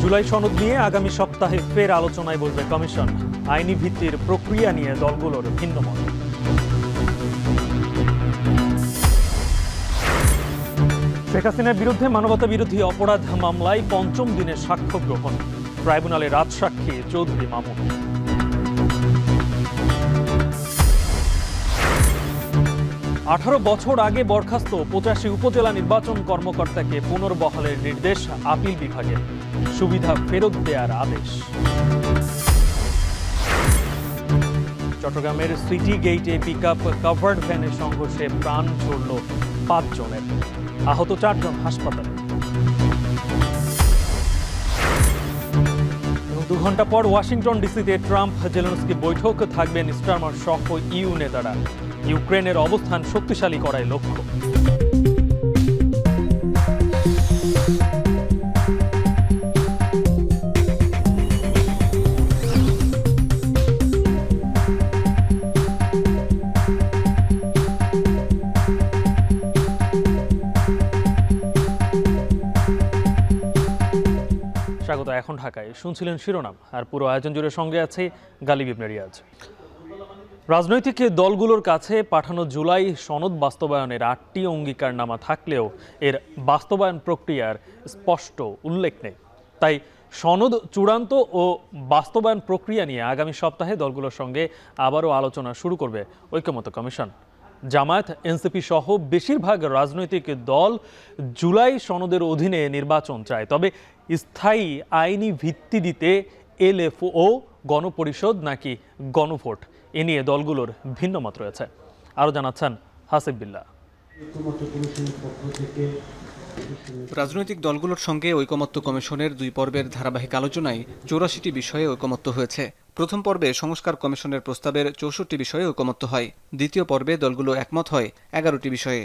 জুলাই সনদ নিয়ে আগামী সপ্তাহে ফের আলোচনায় বসবে কমিশন। আইনি ভিত্তির প্রক্রিয়া নিয়ে দলগুলোর ভিন্ন মত। শেখ হাসিনার বিরুদ্ধে মানবতা বিরোধী অপরাধ মামলায় পঞ্চম দিনের সাক্ষ্য গ্রহণ। ট্রাইব্যুনালে রাজসাক্ষী চৌধুরী মামুন। আঠারো বছর আগে বরখাস্ত 85 উপজেলা নির্বাচন কর্মকর্তাকে পুনর্বহালের নির্দেশ আপিল বিভাগের। সুবিধা ফেরত দেওয়ার আদেশ। চট্টগ্রামের সিটি গেইটে পিকআপ কাভার্ড ভ্যানের সংঘর্ষে প্রাণ ঝরল 5 জনের, আহত 4 জন হাসপাতালে। 2 ঘন্টা পর ওয়াশিংটন ডিসিতে ট্রাম্প জেলেনস্কি বৈঠক, থাকবেন স্টারমার সহ ইউ নেতারা। ইউক্রেনের অবস্থান শক্তিশালী করায় লক্ষ্য। স্বাগত। এখন ঢাকায় শুনছিলেন শিরোনাম, আর পুরো আয়োজন জুড়ে সঙ্গে আছে গালিব ইবনে রিয়াজ। রাজনৈতিক দলগুলোর কাছে পাঠানো জুলাই সনদ বাস্তবায়নের 8টি অঙ্গীকারনামা থাকলেও এর বাস্তবায়ন প্রক্রিয়ার স্পষ্ট উল্লেখ নেই। তাই সনদ চূড়ান্ত ও বাস্তবায়ন প্রক্রিয়া নিয়ে আগামী সপ্তাহে দলগুলোর সঙ্গে আবারও আলোচনা শুরু করবে ঐকমত্য কমিশন। জামায়াত, এনসিপি সহ বেশিরভাগ রাজনৈতিক দল জুলাই সনদের অধীনে নির্বাচন চায়, তবে স্থায়ী আইনি ভিত্তি দিতে এলএফও, গণপরিষদ নাকি গণভোট, এ নিয়ে দলগুলোর ভিন্ন মত রয়েছে। আরও জানাচ্ছেন হাসিব বিল্লাহ। রাজনৈতিক দলগুলোর সঙ্গে ঐকমত্য কমিশনের 2 পর্বের ধারাবাহিক আলোচনায় 84টি বিষয়ে ঐকমত্য হয়েছে। প্রথম পর্বে সংস্কার কমিশনের প্রস্তাবের 64টি বিষয়ে ঐকমত্য হয়। দ্বিতীয় পর্বে দলগুলো একমত হয় 11টি বিষয়ে।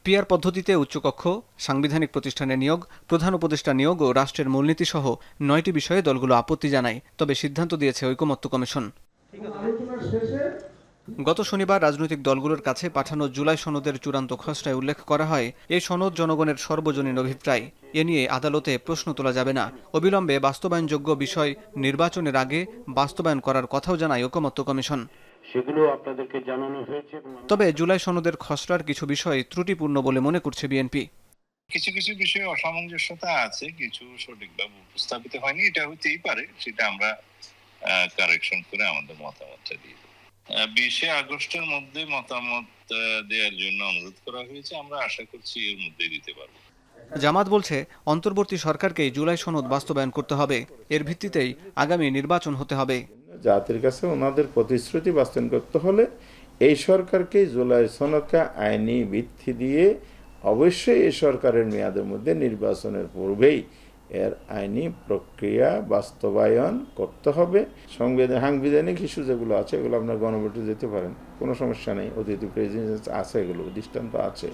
পিআর পদ্ধতিতে উচ্চকক্ষ, সাংবিধানিক প্রতিষ্ঠানে নিয়োগ, প্রধান উপদেষ্টা নিয়োগ ও রাষ্ট্রের মূলনীতি সহ 9টি বিষয়ে দলগুলো আপত্তি জানায়, তবে সিদ্ধান্ত দিয়েছে ঐকমত্য কমিশন। গত শনিবার রাজনৈতিক দলগুলোর কাছে পাঠানো জুলাই সনদের চূড়ান্ত খসড়ায় উল্লেখ করা হয়, এই সনদ জনগণের সর্বজনীন অভিপ্রায়। এ নিয়ে আদালতে প্রশ্ন তোলা যাবে না। অবিলম্বে বাস্তবায়নযোগ্য বিষয় নির্বাচনের আগে বাস্তবায়ন করার কথাও জানায় ঐকমত্য কমিশন। সেগুলো আপনাদেরকে জানানো হয়েছে। তবে জুলাই সনদের খসড়ার কিছু বিষয় ত্রুটিপূর্ণ বলে মনে করছে বিএনপি। কিছু কিছু বিষয়ে অসামঞ্জস্যতা আছে, কিছু সঠিকভাবে উপস্থাপিত হয়নি। এটা হতেই পারে, সেটা আমরা কারেকশন করে আমাদের মতামতটা দিয়ে দেব। 20 আগস্টের মধ্যে মতামত দেওয়ার জন্য অনুরোধ করা হয়েছে। আমরা আশা করছি এর মধ্যে দিতে পারবো। জামাত বলছে অন্তর্বর্তী সরকারকেই জুলাই সনদ বাস্তবায়ন করতে হবে, এর ভিত্তিতেই আগামী নির্বাচন হতে হবে। জাতির কাছে ওনাদের প্রতিশ্রুতি বাস্তবায়ন করতে হলে এই সরকারকে জুলাই সনদকে আইনি ভিত্তি দিয়ে অবশ্যই এই সরকারের মেয়াদের মধ্যে নির্বাচনের পূর্বেই এর আইনি প্রক্রিয়া বাস্তবায়ন করতে হবে। সাংবিধানিক ইস্যু যেগুলো আছে এগুলো আপনার গণভোটে যেতে পারেন, কোনো সমস্যা নেই। অতিথি প্রেসিডেন্ট আছে, এগুলো দৃষ্টান্ত আছে,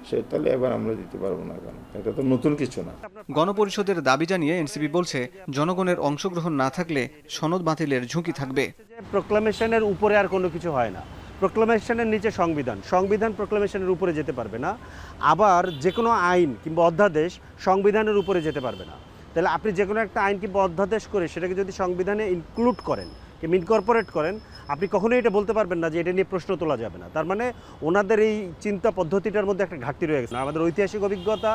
সে তাহলে এবার আমরা দিতে পারবো না, কেন? এটা তো নতুন কিছু না। গণপরিষদের দাবি জানিয়ে এনসিপি বলছে জনগণের অংশগ্রহণ না থাকলে সনদ বাতিলের ঝুঁকি থাকবে। প্রোক্লামেশনের উপরে আর কোনো কিছু হয় না। প্রোক্লামেশনের নিচে সংবিধান, সংবিধান প্রোক্লামেশনের উপরে যেতে পারবে না। আবার যে কোনো আইন কিংবা অধ্যাদেশ সংবিধানের উপরে যেতে পারবে না। তাহলে আপনি যে কোনো একটা আইন কিংবা অধ্যাদেশ করে সেটাকে যদি সংবিধানে ইনক্লুড করেন কিংবা ইনকর্পোরেট করেন, আপনি কখনোই এটা বলতে পারবেন না যে এটা নিয়ে প্রশ্ন তোলা যাবে না। তার মানে ওনাদের এই চিন্তা পদ্ধতিটার মধ্যে একটা ঘাটতি রয়ে গেছে। আমাদের ঐতিহাসিক অভিজ্ঞতা,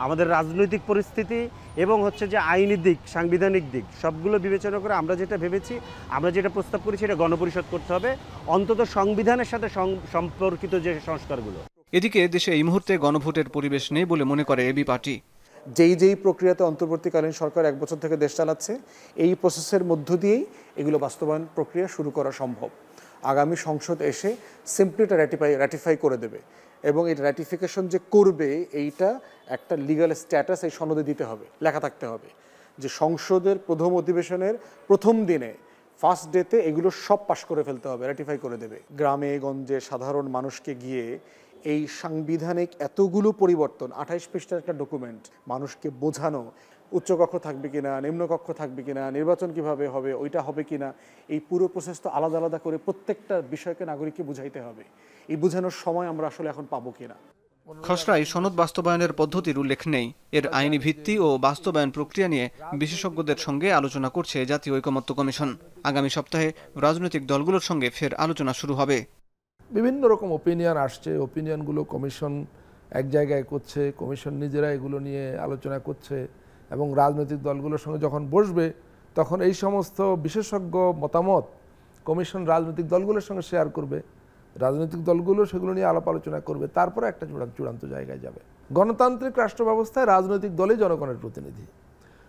আমাদের রাজনৈতিক পরিস্থিতি এবং যে আইনি দিক, সাংবিধানিক দিক সবগুলো বিবেচনা করে আমরা যেটা ভেবেছি, আমরা যেটা প্রস্তাব করেছি, এটা গণপরিষদ করতে হবে, অন্তত সংবিধানের সাথে সম্পর্কিত যে সংস্কারগুলো। এদিকে দেশে এই মুহূর্তে গণভোটের পরিবেশ নেই বলে মনে করে এবি পার্টি। যেই প্রক্রিয়াতে অন্তর্বর্তীকালীন সরকার 1 বছর থেকে দেশ চালাচ্ছে, এই প্রসেসের মধ্য দিয়েই এগুলো বাস্তবায়ন প্রক্রিয়া শুরু করা সম্ভব। আগামী সংসদ এসে সিম্পলি এটা রাটিফাই করে দেবে, এবং এই রাটিফিকেশন যে করবে এইটা একটা লিগ্যাল স্ট্যাটাস এই সনদে দিতে হবে, লেখা থাকতে হবে যে সংসদের প্রথম অধিবেশনের প্রথম দিনে ফার্স্ট ডেতে এগুলো সব পাশ করে ফেলতে হবে, রাটিফাই করে দেবে। গ্রামে গঞ্জে সাধারণ মানুষকে গিয়ে এই সাংবিধানিক এতগুলো পরিবর্তন, 28 পৃষ্ঠার একটা ডকুমেন্ট, মানুষকে বোঝানো উচ্চকক্ষ থাকবে কিনা, নিম্নকক্ষ থাকবে কিনা, নির্বাচন কিভাবে হবে, ওইটা হবে কিনা, এই পুরো প্রসেস তো আলাদা আলাদা করে প্রত্যেকটা বিষয়কে নাগরিককে বুঝাইতে হবে। এই বোঝানোর সময় আমরা আসলে এখন পাবো কিনা। খসড়ায় সনদ বাস্তবায়নের পদ্ধতির উল্লেখ নেই। এর আইনি ভিত্তি ও বাস্তবায়ন প্রক্রিয়া নিয়ে বিশেষজ্ঞদের সঙ্গে আলোচনা করছে জাতীয় ঐকমত্য কমিশন। আগামী সপ্তাহে রাজনৈতিক দলগুলোর সঙ্গে ফের আলোচনা শুরু হবে। বিভিন্ন রকম ওপিনিয়ন আসছে, ওপিনিয়নগুলো কমিশন এক জায়গায় করছে, কমিশন নিজেরা এগুলো নিয়ে আলোচনা করছে এবং রাজনৈতিক দলগুলোর সঙ্গে যখন বসবে তখন এই সমস্ত বিশেষজ্ঞ মতামত কমিশন রাজনৈতিক দলগুলোর সঙ্গে শেয়ার করবে, রাজনৈতিক দলগুলো সেগুলো নিয়ে আলাপ আলোচনা করবে, তারপরে একটা চূড়ান্ত জায়গায় যাবে। গণতান্ত্রিক রাষ্ট্র ব্যবস্থায় রাজনৈতিক দলই জনগণের প্রতিনিধি।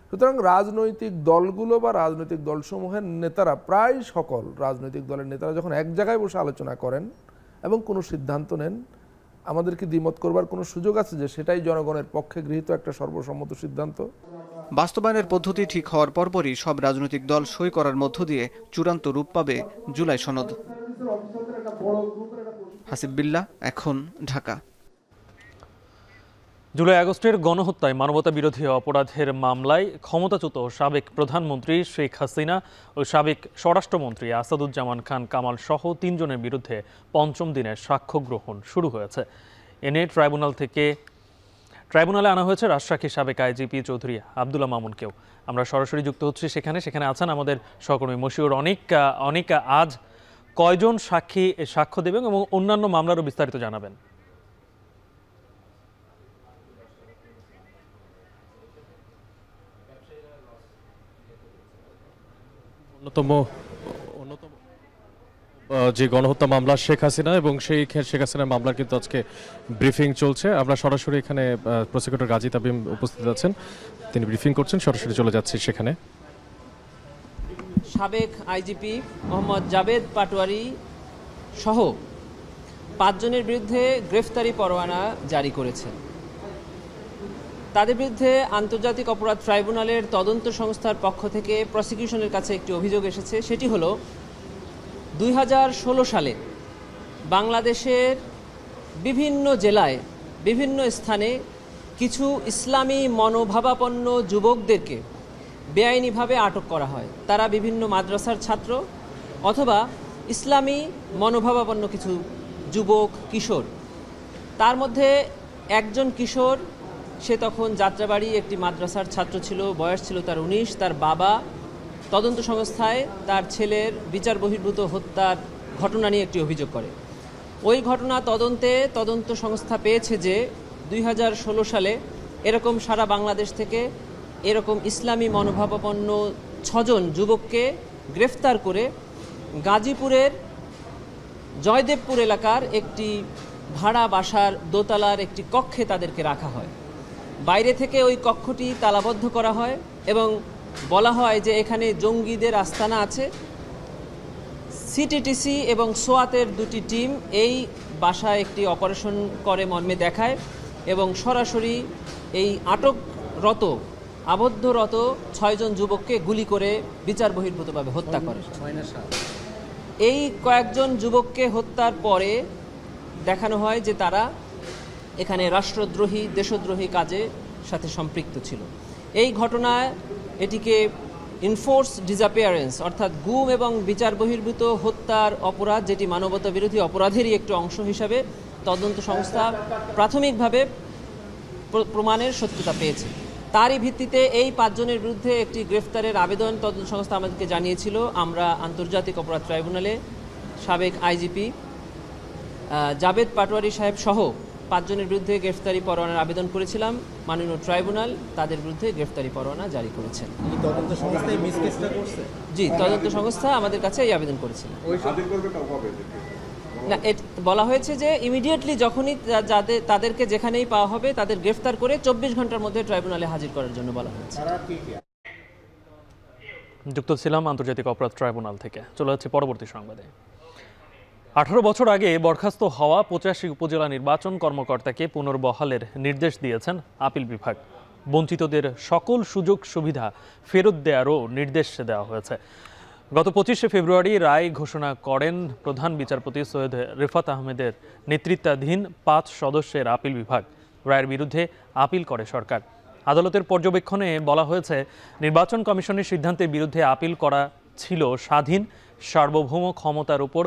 সুতরাং রাজনৈতিক দলগুলো বা রাজনৈতিক দলসমূহের নেতারা, প্রায় সকল রাজনৈতিক দলের নেতারা যখন এক জায়গায় বসে আলোচনা করেন এবং কোনো সিদ্ধান্ত নেন, আমাদেরকে দ্বিমত করবার কোনো সুযোগ আছে যে সেটাই জনগণের পক্ষে গৃহীত একটা সর্বসম্মত সিদ্ধান্ত। বাস্তবায়নের পদ্ধতি ঠিক হওয়ার পরপরই সব রাজনৈতিক দল সই করার মধ্য দিয়ে চূড়ান্ত রূপ পাবে জুলাই সনদ। হাসিব বিল্লাহ, এখন, ঢাকা। জুলাই আগস্টের গণহত্যায় মানবতা বিরোধী অপরাধের মামলায় ক্ষমতাচ্যুত সাবেক প্রধানমন্ত্রী শেখ হাসিনা ও সাবেক স্বরাষ্ট্রমন্ত্রী আসাদুজ্জামান খান কামাল সহ ৩ জনের বিরুদ্ধে পঞ্চম দিনের সাক্ষ্য গ্রহণ শুরু হয়েছে। এনে ট্রাইব্যুনালে আনা হয়েছে রাজশাহী সাবেক আইজিপি চৌধুরী আব্দুল্লাহ মামুনকেও। আমরা সরাসরি যুক্ত হচ্ছি সেখানে আছেন আমাদের সহকর্মী মশিউর অনিক। আজ কয়জন সাক্ষী সাক্ষ্য দেবেন এবং অন্যান্য মামলারও বিস্তারিত জানাবেন? অন্যতম যে গণহত্যা মামলা শেখ হাসিনা এবং সেই শেখ হাসিনার মামলার কিন্তু আজকে ব্রিফিং চলছে। আমরা সরাসরি এখানে প্রসিকিউটর গাজী তাবিম উপস্থিত আছেন, তিনি ব্রিফিং করছেন, সরাসরি চলে যাচ্ছি সেখানে। সাবেক আইজিপি মোহাম্মদ জাবেদ পাটোয়ারি সহ 5 জনের বিরুদ্ধে গ্রেফতারি পরোয়ানা জারি করেছে। তাদের বিরুদ্ধে আন্তর্জাতিক অপরাধ ট্রাইব্যুনালের তদন্ত সংস্থার পক্ষ থেকে প্রসিকিউশনের কাছে একটি অভিযোগ এসেছে। সেটি হলো 2016 সালে বাংলাদেশের বিভিন্ন জেলায় বিভিন্ন স্থানে কিছু ইসলামী মনোভাবাপন্ন যুবকদেরকে বেআইনিভাবে আটক করা হয়। তারা বিভিন্ন মাদ্রাসার ছাত্র অথবা ইসলামী মনোভাবাপন্ন কিছু যুবক কিশোর। তার মধ্যে একজন কিশোর, সে তখন যাত্রাবাড়ি একটি মাদ্রাসার ছাত্র ছিল, বয়স ছিল তার 19। তার বাবা তদন্ত সংস্থায় তার ছেলের বিচার বহির্ভূত হত্যার ঘটনা নিয়ে একটি অভিযোগ করে। ওই ঘটনা তদন্ত সংস্থা পেয়েছে যে 2016 সালে এরকম সারা বাংলাদেশ থেকে এরকম ইসলামী মনোভাবাপন্ন 6 জন যুবককে গ্রেফতার করে গাজীপুরের জয়দেবপুর এলাকার একটি ভাড়া বাসার দোতলার একটি কক্ষে তাদেরকে রাখা হয়। বাইরে থেকে ওই কক্ষটি তালাবদ্ধ করা হয় এবং বলা হয় যে এখানে জঙ্গিদের আস্তানা আছে। সিটিটিসি এবং সোয়াতের 2টি টিম এই বাসায় একটি অপারেশন করে মর্মে দেখায় এবং সরাসরি এই আবদ্ধরত 6 জন যুবককে গুলি করে বিচার বহির্ভূতভাবে হত্যা করে। এই কয়েকজন যুবককে হত্যার পরে দেখানো হয় যে তারা এখানে রাষ্ট্রদ্রোহী, দেশদ্রোহী কাজে সাথে সম্পৃক্ত ছিল। এই ঘটনায় এটিকে ইনফোর্স ডিসঅ্যাপিয়ারেন্স অর্থাৎ গুম এবং বিচার বহির্ভূত হত্যার অপরাধ, যেটি মানবতা বিরোধী অপরাধেরই একটি অংশ হিসাবে তদন্ত সংস্থা প্রাথমিকভাবে প্রমাণের সত্যতা পেয়েছে। তারই ভিত্তিতে এই 5 জনের বিরুদ্ধে একটি গ্রেফতারের আবেদন তদন্ত সংস্থা আমাদেরকে জানিয়েছিল। আমরা আন্তর্জাতিক অপরাধ ট্রাইব্যুনালে সাবেক আইজিপি জাবেদ পাটোয়ারি সাহেব সহ 5 জনের বিরুদ্ধে গ্রেফতারি পরোয়ানার আবেদন করেছিলাম। মাননীয় ট্রাইব্যুনাল তাদের বিরুদ্ধে গ্রেফতারি পরোয়ানা জারি করেছেন। জি, তদন্ত সংস্থা আমাদের কাছে এই আবেদন করেছিল। না, বলা হয়েছে যে ইমিডিয়েটলি যখনই তাদেরকে যেখানেই পাওয়া হবে তাদের গ্রেফতার করে 24 ঘন্টার মধ্যে ট্রাইব্যুনালে হাজির করার জন্য বলা হয়েছে। যুক্ত ছিলাম আন্তর্জাতিক অপরাধ ট্রাইব্যুনাল থেকে। চলে যাচ্ছে পরবর্তী সংবাদে। 18 বছর আগে বরখাস্ত হওয়া 85 উপজেলা নির্বাচন কর্মকর্তাকে পুনর্বহালের নির্দেশ দিয়েছেন আপিল বিভাগ। বঞ্চিতদের সকল সুযোগ সুবিধা ফেরত দেওয়ারও নির্দেশ দেওয়া হয়েছে। গত 25 ফেব্রুয়ারি রায় ঘোষণা করেন প্রধান বিচারপতি সৈয়দ রিফাত আহমেদের নেতৃত্বাধীন 5 সদস্যের আপিল বিভাগ। রায়ের বিরুদ্ধে আপিল করে সরকার। আদালতের পর্যবেক্ষণে বলা হয়েছে, নির্বাচন কমিশনের সিদ্ধান্তের বিরুদ্ধে আপিল করা ছিল স্বাধীন সার্বভৌম ক্ষমতার উপর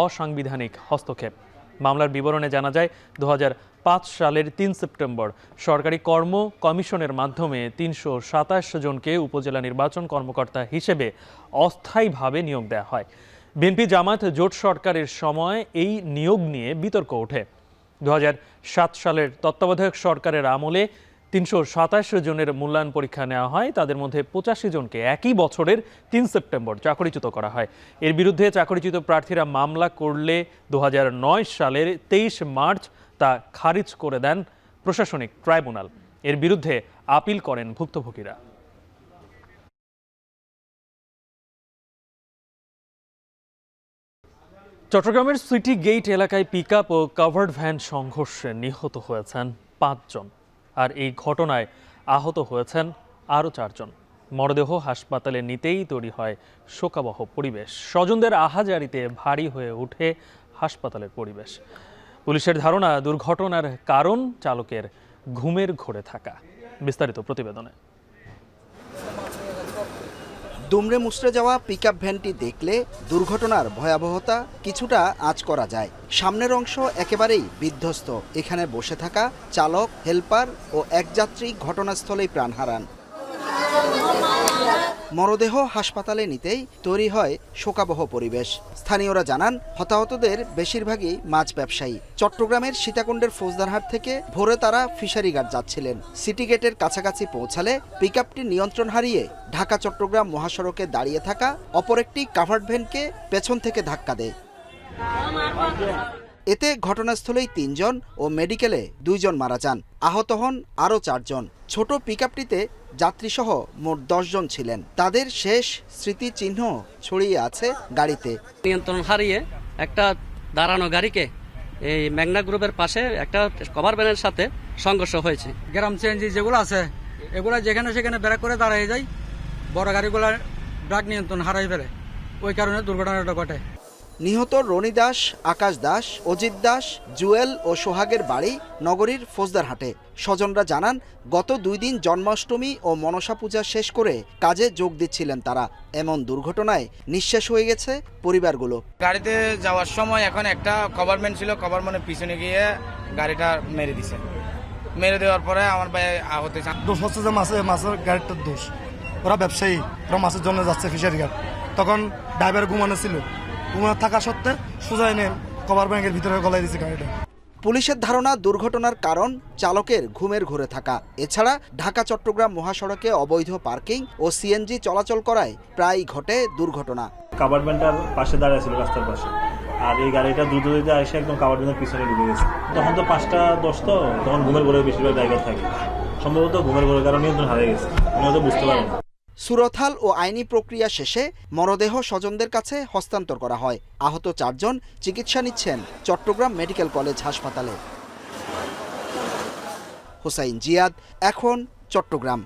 অসাংবিধানিক হস্তক্ষেপ। মামলার বিবরণে জানা যায় 2005 সালের 3 সেপ্টেম্বর সরকারি কর্ম কমিশনের মাধ্যমে 327 জনকে উপজেলা নির্বাচন কর্মকর্তা হিসেবে অস্থায়ীভাবে নিয়োগ দেওয়া হয়। বিএনপি জামাত জোট সরকারের সময় এই নিয়োগ নিয়ে বিতর্ক ওঠে। 2007 সালের তত্ত্বাবধায়ক সরকারের আমলে 327 জনের মূল্যায়ন পরীক্ষা নেওয়া হয়। তাদের মধ্যে 85 জনকে একই বছরের 3 সেপ্টেম্বর চাকরিচ্যুত করা হয়। এর বিরুদ্ধে চাকরিচ্যুত প্রার্থীরা মামলা করলে 2009 সালের 23 মার্চ তা খারিজ করে দেন প্রশাসনিক ট্রাইব্যুনাল। এর বিরুদ্ধে আপিল করেন ভুক্তভোগীরা। চট্টগ্রামের সিটি গেট এলাকায় পিকআপ ও কাভার্ড ভ্যান সংঘর্ষে নিহত হয়েছেন 5 জন, আর এই ঘটনায় আহত হয়েছেন আরও 4 জন। মরদেহ হাসপাতালে নিতেই তৈরি হয় শোকাবহ পরিবেশ। স্বজনদের আহাজারিতে ভারী হয়ে ওঠে হাসপাতালের পরিবেশ। পুলিশের ধারণা, দুর্ঘটনার কারণ চালকের ঘুমের ঘোরে থাকা। বিস্তারিত প্রতিবেদনে। দুমড়ে মুচড়ে যাওয়া পিকআপ ভ্যানটি দেখলে দুর্ঘটনার ভয়াবহতা কিছুটা আঁচ করা যায়। সামনের অংশ একেবারেই বিধ্বস্ত। এখানে বসে থাকা চালক, হেলপার ও এক যাত্রী ঘটনাস্থলেই প্রাণ হারান। মরদেহ হাসপাতালে নিতেই তৈরি হয় শোকাবহ পরিবেশ। স্থানীয়রা জানান, হতাহতদের বেশিরভাগই মাছ ব্যবসায়ী। চট্টগ্রামের সীতাকুণ্ডের ফৌজদারহাট থেকে ভোরে তারা ফিশারিঘাট যাচ্ছিলেন। সিটি গেটের কাছাকাছি পৌঁছালে পিকআপটি নিয়ন্ত্রণ হারিয়ে ঢাকা চট্টগ্রাম মহাসড়কে দাঁড়িয়ে থাকা অপর একটি কাভার্ড ভ্যানকে পেছন থেকে ধাক্কা দেয়। এতে ঘটনাস্থলেই 3 জন ও মেডিকেলে 2 জন মারা যান। আহত হন আরও 4 জন। ছোট পিকআপটিতে যাত্রীসহ মোট 10 জন ছিলেন। তাদের শেষ স্মৃতিচিহ্ন ছড়িয়ে আছে গাড়িতে। নিয়ন্ত্রণ হারিয়ে একটা দাঁড়ানো গাড়িকে এই মেঘনা গ্রুপের পাশে একটা কভার ভ্যানের সাথে সংঘর্ষ হয়েছে। গ্রাম সিএনজি যেগুলো আছে এগুলো যেখানে সেখানে ব্রেক করে দাঁড়িয়ে যায়, বড় গাড়িগুলো ব্রেক নিয়ন্ত্রণ হারাই ফেলে, ওই কারণে দুর্ঘটনাটা ঘটে। নিহত রনি দাস, আকাশ দাস, অজিত দাস, জুয়েল ও সোহাগের বাড়ি নগরীর ফৌজদারহাটে। স্বজনরা জানান, গত 2 দিন জন্মাষ্টমী ও মনসা পূজা শেষ করে কাজে যোগ দিচ্ছিলেন তারা। এমন দুর্ঘটনায় নিঃশেষ হয়ে গেছে পরিবারগুলো। গাড়িতে যাওয়ার সময় এখন একটা কভারম্যান ছিল, কভারম্যানের পিছনে গিয়ে গাড়িটা মেরে দিছে। মেরে দেওয়ার পরে আমার ভাই আহত হয়েছে। দোষ হচ্ছে যে মাছের গাড়িটার দোষ। ওরা ব্যবসায়ী, ওরা মাছের জন্য যাচ্ছে ফিশারি ঘাট। তখন ড্রাইভার ঘুমানো ছিল, ঘুমানো থাকা সত্ত্বে সোজা এনে কভার ব্যাংকের ভিতরে গলায় দিয়েছে গাড়িটা। পুলিশের ধারণা, দুর্ঘটনার কারণ চালকের ঘুমের ঘোরে থাকা। এছাড়া ঢাকা চট্টগ্রাম মহাসড়কে অবৈধ পার্কিং ও সিএনজি চলাচল করায় প্রায়ই ঘটে দুর্ঘটনা। কাভার্ড ভ্যানটার পাশে দাঁড়িয়ে ছিল রাস্তার পাশে, আর এই গাড়িটা দ্রুত এসে একদম কাভার্ড ভ্যানের পিছনে ঢুকে গেছে। তখন তো 5টা 10 তো, তখন ঘুমের ঘোরে বেশিরভাগ ড্রাইভার থাকে। সম্ভবত ঘুমের ঘোরের কারণে নিয়ন্ত্রণ হারিয়ে গেছে, আমি হয়তো বুঝতে পারি না। সুরতহাল ও আইনি প্রক্রিয়া শেষে মরদেহ স্বজনদের কাছে হস্তান্তর করা হয়। আহত 4 জন চিকিৎসা নিচ্ছেন চট্টগ্রাম মেডিকেল কলেজ হাসপাতালে। হোসাইন জিয়াদ, এখন চট্টগ্রাম।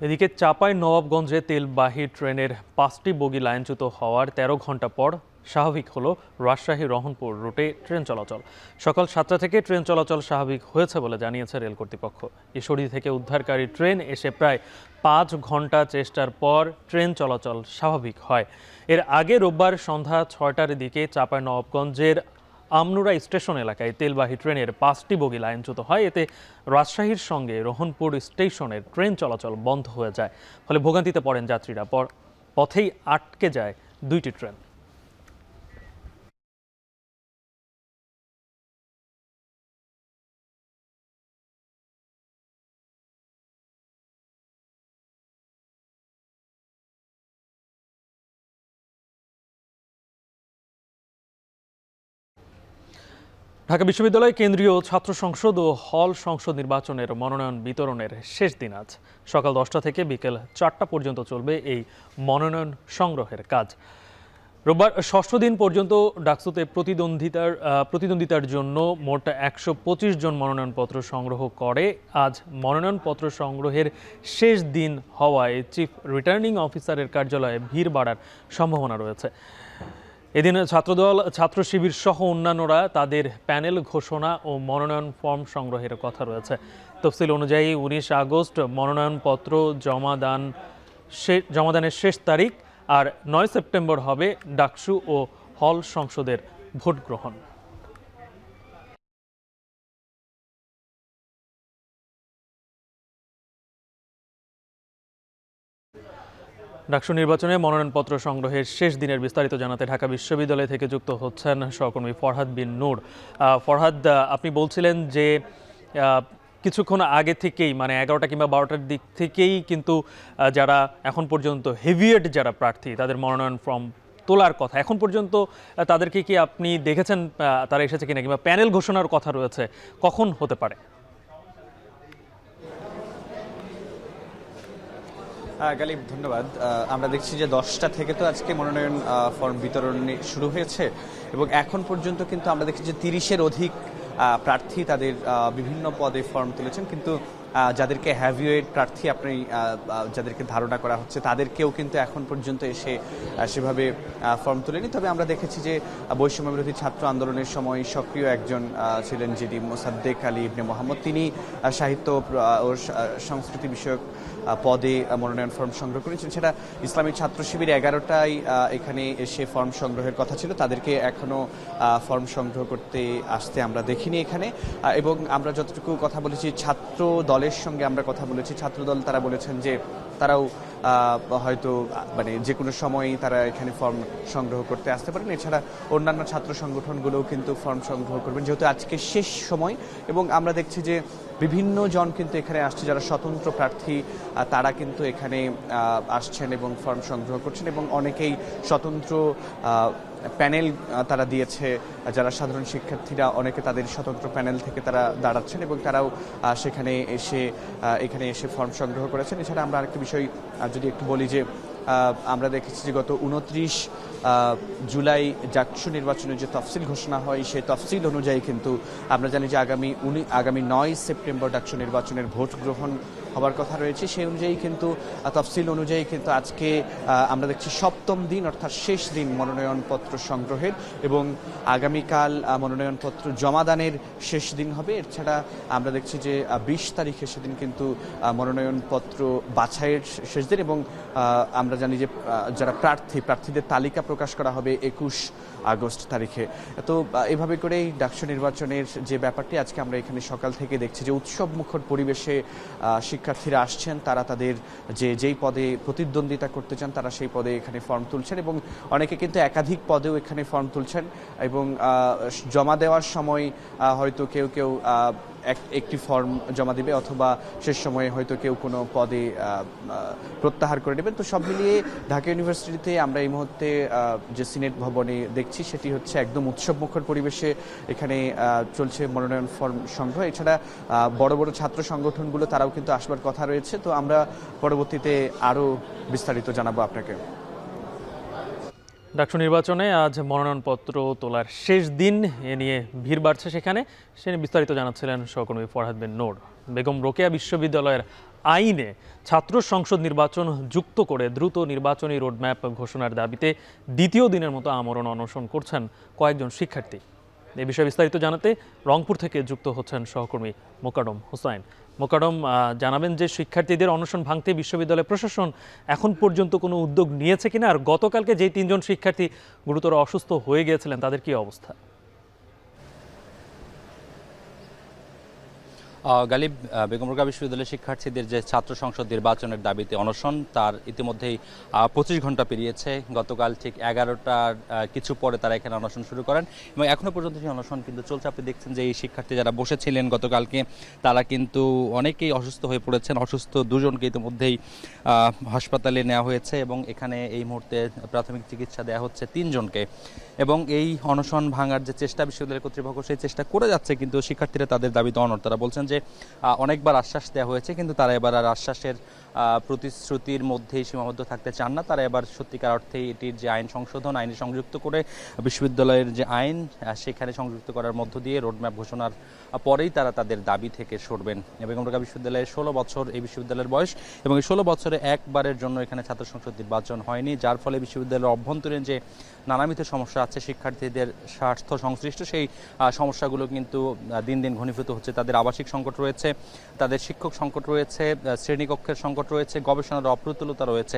এদিকে চাঁপাইনবাবগঞ্জে তেলবাহী ট্রেনের 5টি বগি লাইনচ্যুত হওয়ার 13 ঘন্টা পর স্বাভাবিক হলো রাজশাহী রহনপুর রুটে ট্রেন চলাচল। সকাল 7টা থেকে ট্রেন চলাচল স্বাভাবিক হয়েছে বলে জানিয়েছে রেল কর্তৃপক্ষ। ঈশ্বরদী থেকে উদ্ধারকারী ট্রেন এসে প্রায় 5 ঘন্টা চেষ্টার পর ট্রেন চলাচল স্বাভাবিক হয়। এর আগে রোববার সন্ধ্যা 6টার দিকে চাঁপাইনবাবগঞ্জের আমনুরা স্টেশন এলাকায় তেলবাহী ট্রেনের 5টি বগি লাইনচ্যুত হয়। এতে রাজশাহীর সঙ্গে রহনপুর স্টেশনের ট্রেন চলাচল বন্ধ হয়ে যায়। ফলে ভোগান্তিতে পড়েন যাত্রীরা। পথেই আটকে যায় 2টি ট্রেন। ঢাকা বিশ্ববিদ্যালয় কেন্দ্রীয় ছাত্র সংসদ ও হল সংসদ নির্বাচনের মনোনয়ন বিতরণের শেষ দিন আজ। সকাল 10টা থেকে বিকেল 4টা পর্যন্ত চলবে এই মনোনয়ন সংগ্রহের কাজ। রোববার 6ষ্ঠ দিন পর্যন্ত ডাকসুতে প্রতিদ্বন্দ্বিতার জন্য মোট 125 জন মনোনয়নপত্র সংগ্রহ করে। আজ মনোনয়নপত্র সংগ্রহের শেষ দিন হওয়ায় চিফ রিটার্নিং অফিসারের কার্যালয়ে ভিড় বাড়ার সম্ভাবনা রয়েছে। এদিন ছাত্রদল, ছাত্র শিবির সহ অন্যান্যরা তাদের প্যানেল ঘোষণা ও মনোনয়ন ফর্ম সংগ্রহের কথা রয়েছে। তফসিল অনুযায়ী 19 আগস্ট মনোনয়নপত্র জমাদানের শেষ তারিখ, আর 9 সেপ্টেম্বর হবে ডাকসু ও হল সংসদের ভোট গ্রহণ। ডাকসু নির্বাচনে মনোনয়নপত্র সংগ্রহের শেষ দিনের বিস্তারিত জানাতে ঢাকা বিশ্ববিদ্যালয় থেকে যুক্ত হচ্ছেন সহকর্মী ফরহাদ বিন নূর। ফরহাদ, আপনি বলছিলেন যে কিছুক্ষণ আগে থেকেই মানে 11টা কিংবা 12টার দিক থেকেই কিন্তু যারা এখন পর্যন্ত হেভিয়েট যারা প্রার্থী তাদের মনোনয়ন ফর্ম তোলার কথা, এখন পর্যন্ত তাদেরকে কি আপনি দেখেছেন তারা এসেছে কিনা, কিংবা প্যানেল ঘোষণার কথা রয়েছে, কখন হতে পারে? গালিব, ধন্যবাদ। আমরা দেখছি যে 10টা থেকে তো আজকে মনোনয়ন ফর্ম বিতরণ শুরু হয়েছে এবং এখন পর্যন্ত কিন্তু আমরা দেখছি যে 30-এর অধিক প্রার্থী তাদের বিভিন্ন পদে ফর্ম তুলেছেন, কিন্তু যাদেরকে হ্যাভিওয়েট প্রার্থী আপনি যাদেরকে ধারণা করা হচ্ছে তাদেরকেও কিন্তু এখন পর্যন্ত এসে সেভাবে ফর্ম তুলেনি। তবে আমরা দেখেছি যে বৈষম্য বিরোধী ছাত্র আন্দোলনের সময় সক্রিয় একজন ছিলেন যিনি মোসাদ্দেক আলী ইবনে মোহাম্মদ, তিনি সাহিত্য ও সংস্কৃতি বিষয়ক পদে মনোনয়ন ফর্ম সংগ্রহ করেছেন। সেটা ইসলামী ছাত্র শিবির 11টায় এখানে এসে ফর্ম সংগ্রহের কথা ছিল, তাদেরকে এখনও ফর্ম সংগ্রহ করতে আসতে আমরা দেখিনি এখানে। এবং আমরা যতটুকু কথা বলেছি ছাত্র দলের সঙ্গে আমরা কথা বলেছি, ছাত্রদল তারা বলেছেন যে তারাও হয়তো মানে যে কোনো সময়ই তারা এখানে ফর্ম সংগ্রহ করতে আসতে পারেন। এছাড়া অন্যান্য ছাত্র সংগঠনগুলোও কিন্তু ফর্ম সংগ্রহ করবেন, যেহেতু আজকে শেষ সময়। এবং আমরা দেখছি যে বিভিন্ন জন কিন্তু এখানে আসছে, যারা স্বতন্ত্র প্রার্থী তারা কিন্তু এখানে আসছেন এবং ফর্ম সংগ্রহ করছেন, এবং অনেকেই স্বতন্ত্র প্যানেল তারা দিয়েছে, যারা সাধারণ শিক্ষার্থীরা অনেকে তাদের স্বতন্ত্র প্যানেল থেকে তারা দাঁড়াচ্ছেন এবং তারাও সেখানে এখানে এসে ফর্ম সংগ্রহ করেছেন। এছাড়া আমরা আরেকটি বিষয় যদি একটু বলি যে আমরা দেখেছি যে গত 29 জুলাই ডাকসু নির্বাচনের যে তফসিল ঘোষণা হয় সেই তফসিল অনুযায়ী কিন্তু আমরা জানি যে আগামী 9 সেপ্টেম্বর ডাকসু নির্বাচনের ভোট গ্রহণ হবার কথা রয়েছে। সেই অনুযায়ী কিন্তু তফসিল অনুযায়ী কিন্তু আজকে আমরা দেখছি 7ম দিন অর্থাৎ শেষ দিন মনোনয়নপত্র সংগ্রহের, এবং আগামীকাল মনোনয়নপত্র জমাদানের শেষ দিন হবে। এছাড়া আমরা দেখছি যে 20 তারিখে সেদিন কিন্তু মনোনয়নপত্র বাছাইয়ের শেষ দিন, এবং আমরা জানি যে যারা প্রার্থীদের তালিকা প্রকাশ করা হবে 21 আগস্ট তারিখে। তো এভাবে করেই ডাকসু নির্বাচনের যে ব্যাপারটি আজকে আমরা এখানে সকাল থেকে দেখছি যে উৎসব মুখর পরিবেশে শিক্ষার্থীরা আসছেন, তারা তাদের যেই পদে প্রতিদ্বন্দ্বিতা করতে চান তারা সেই পদে এখানে ফর্ম তুলছেন, এবং অনেকে কিন্তু একাধিক পদেও এখানে ফর্ম তুলছেন। এবং জমা দেওয়ার সময় হয়তো কেউ একটি ফর্ম জমা দিবে, অথবা শেষ সময়ে হয়তো কেউ কোনো পদে প্রত্যাহার করে নেবেন। তো সব মিলিয়ে ঢাকা ইউনিভার্সিটিতে আমরা এই মুহূর্তে যে সিনেট ভবনে দেখছি সেটি হচ্ছে একদম উৎসবমুখর পরিবেশে এখানে চলছে মনোনয়ন ফর্ম সংগ্রহ। এছাড়া বড় বড় ছাত্র সংগঠনগুলো তারাও কিন্তু আসবার কথা রয়েছে। তো আমরা পরবর্তীতে আরও বিস্তারিত জানাবো আপনাকে। ডাকসু নির্বাচনে আজ মনোনয়নপত্র তোলার শেষ দিন, এ নিয়ে ভিড় বাড়ছে সেখানে, সে নিয়ে বিস্তারিত জানাচ্ছিলেন সহকর্মী ফরহাদ বিন নূর। বেগম রোকেয়া বিশ্ববিদ্যালয়ের আইনে ছাত্র সংসদ নির্বাচন যুক্ত করে দ্রুত নির্বাচনী রোডম্যাপ ঘোষণার দাবিতে দ্বিতীয় দিনের মতো আমরণ অনশন করছেন কয়েকজন শিক্ষার্থী। এ বিষয়ে বিস্তারিত জানাতে রংপুর থেকে যুক্ত হচ্ছেন সহকর্মী মোকাররম হোসাইন। মোকাররম, জানাবেন যে শিক্ষার্থীদের অনশন ভাঙতে বিশ্ববিদ্যালয় প্রশাসন এখন পর্যন্ত কোনো উদ্যোগ নিয়েছে কিনা, আর গতকালকে যে 3 জন শিক্ষার্থী গুরুতর অসুস্থ হয়ে গিয়েছিলেন তাদের কি অবস্থা? গালিব, বেগম রোকেয়া বিশ্ববিদ্যালয়ের শিক্ষার্থীদের যে ছাত্র সংসদ নির্বাচনের দাবিতে অনশন তার ইতিমধ্যেই 25 ঘন্টা পেরিয়েছে। গতকাল ঠিক 11টার কিছু পরে তারা এখানে অনশন শুরু করেন এবং এখনও পর্যন্ত সেই অনশন কিন্তু চলছে। আপনি দেখছেন যে এই শিক্ষার্থী যারা বসেছিলেন গতকালকে তারা কিন্তু অনেকেই অসুস্থ হয়ে পড়েছেন। অসুস্থ 2 জনকে ইতিমধ্যেই হাসপাতালে নেওয়া হয়েছে এবং এখানে এই মুহূর্তে প্রাথমিক চিকিৎসা দেওয়া হচ্ছে 3 জনকে। এবং এই অনশন ভাঙার যে চেষ্টা বিশ্ববিদ্যালয় কর্তৃপক্ষ সেই চেষ্টা করে যাচ্ছে, কিন্তু শিক্ষার্থীরা তাদের দাবিতে অনড়। তারা বলছেন যে অনেকবার আশ্বাস দেওয়া হয়েছে, কিন্তু তারা এবার আর আশ্বাসের প্রতিশ্রুতির মধ্যেই সীমাবদ্ধ থাকতে চান না। তারা এবার সত্যিকার অর্থেই এটির যে আইন সংশোধন, আইনে সংযুক্ত করে বিশ্ববিদ্যালয়ের যে আইন সেখানে সংযুক্ত করার মধ্য দিয়ে রোডম্যাপ ঘোষণার পরেই তারা তাদের দাবি থেকে সরবেন। বেগম রোকেয়া বিশ্ববিদ্যালয়ে 16 বছর এই বিশ্ববিদ্যালয়ের বয়স, এবং এই 16 বছরে একবারের জন্য এখানে ছাত্র সংসদ নির্বাচন হয়নি, যার ফলে বিশ্ববিদ্যালয়ের অভ্যন্তরীণ যে নানাবিধ সমস্যা আছে শিক্ষার্থীদের স্বার্থ সংশ্লিষ্ট সেই সমস্যাগুলো কিন্তু দিন দিন ঘনীভূত হচ্ছে। তাদের আবাসিক সংকট রয়েছে, তাদের শিক্ষক সংকট রয়েছে, শ্রেণীকক্ষের সংকট প্রেক্ষাপট রয়েছে, গবেষণার অপ্রতুলতা রয়েছে,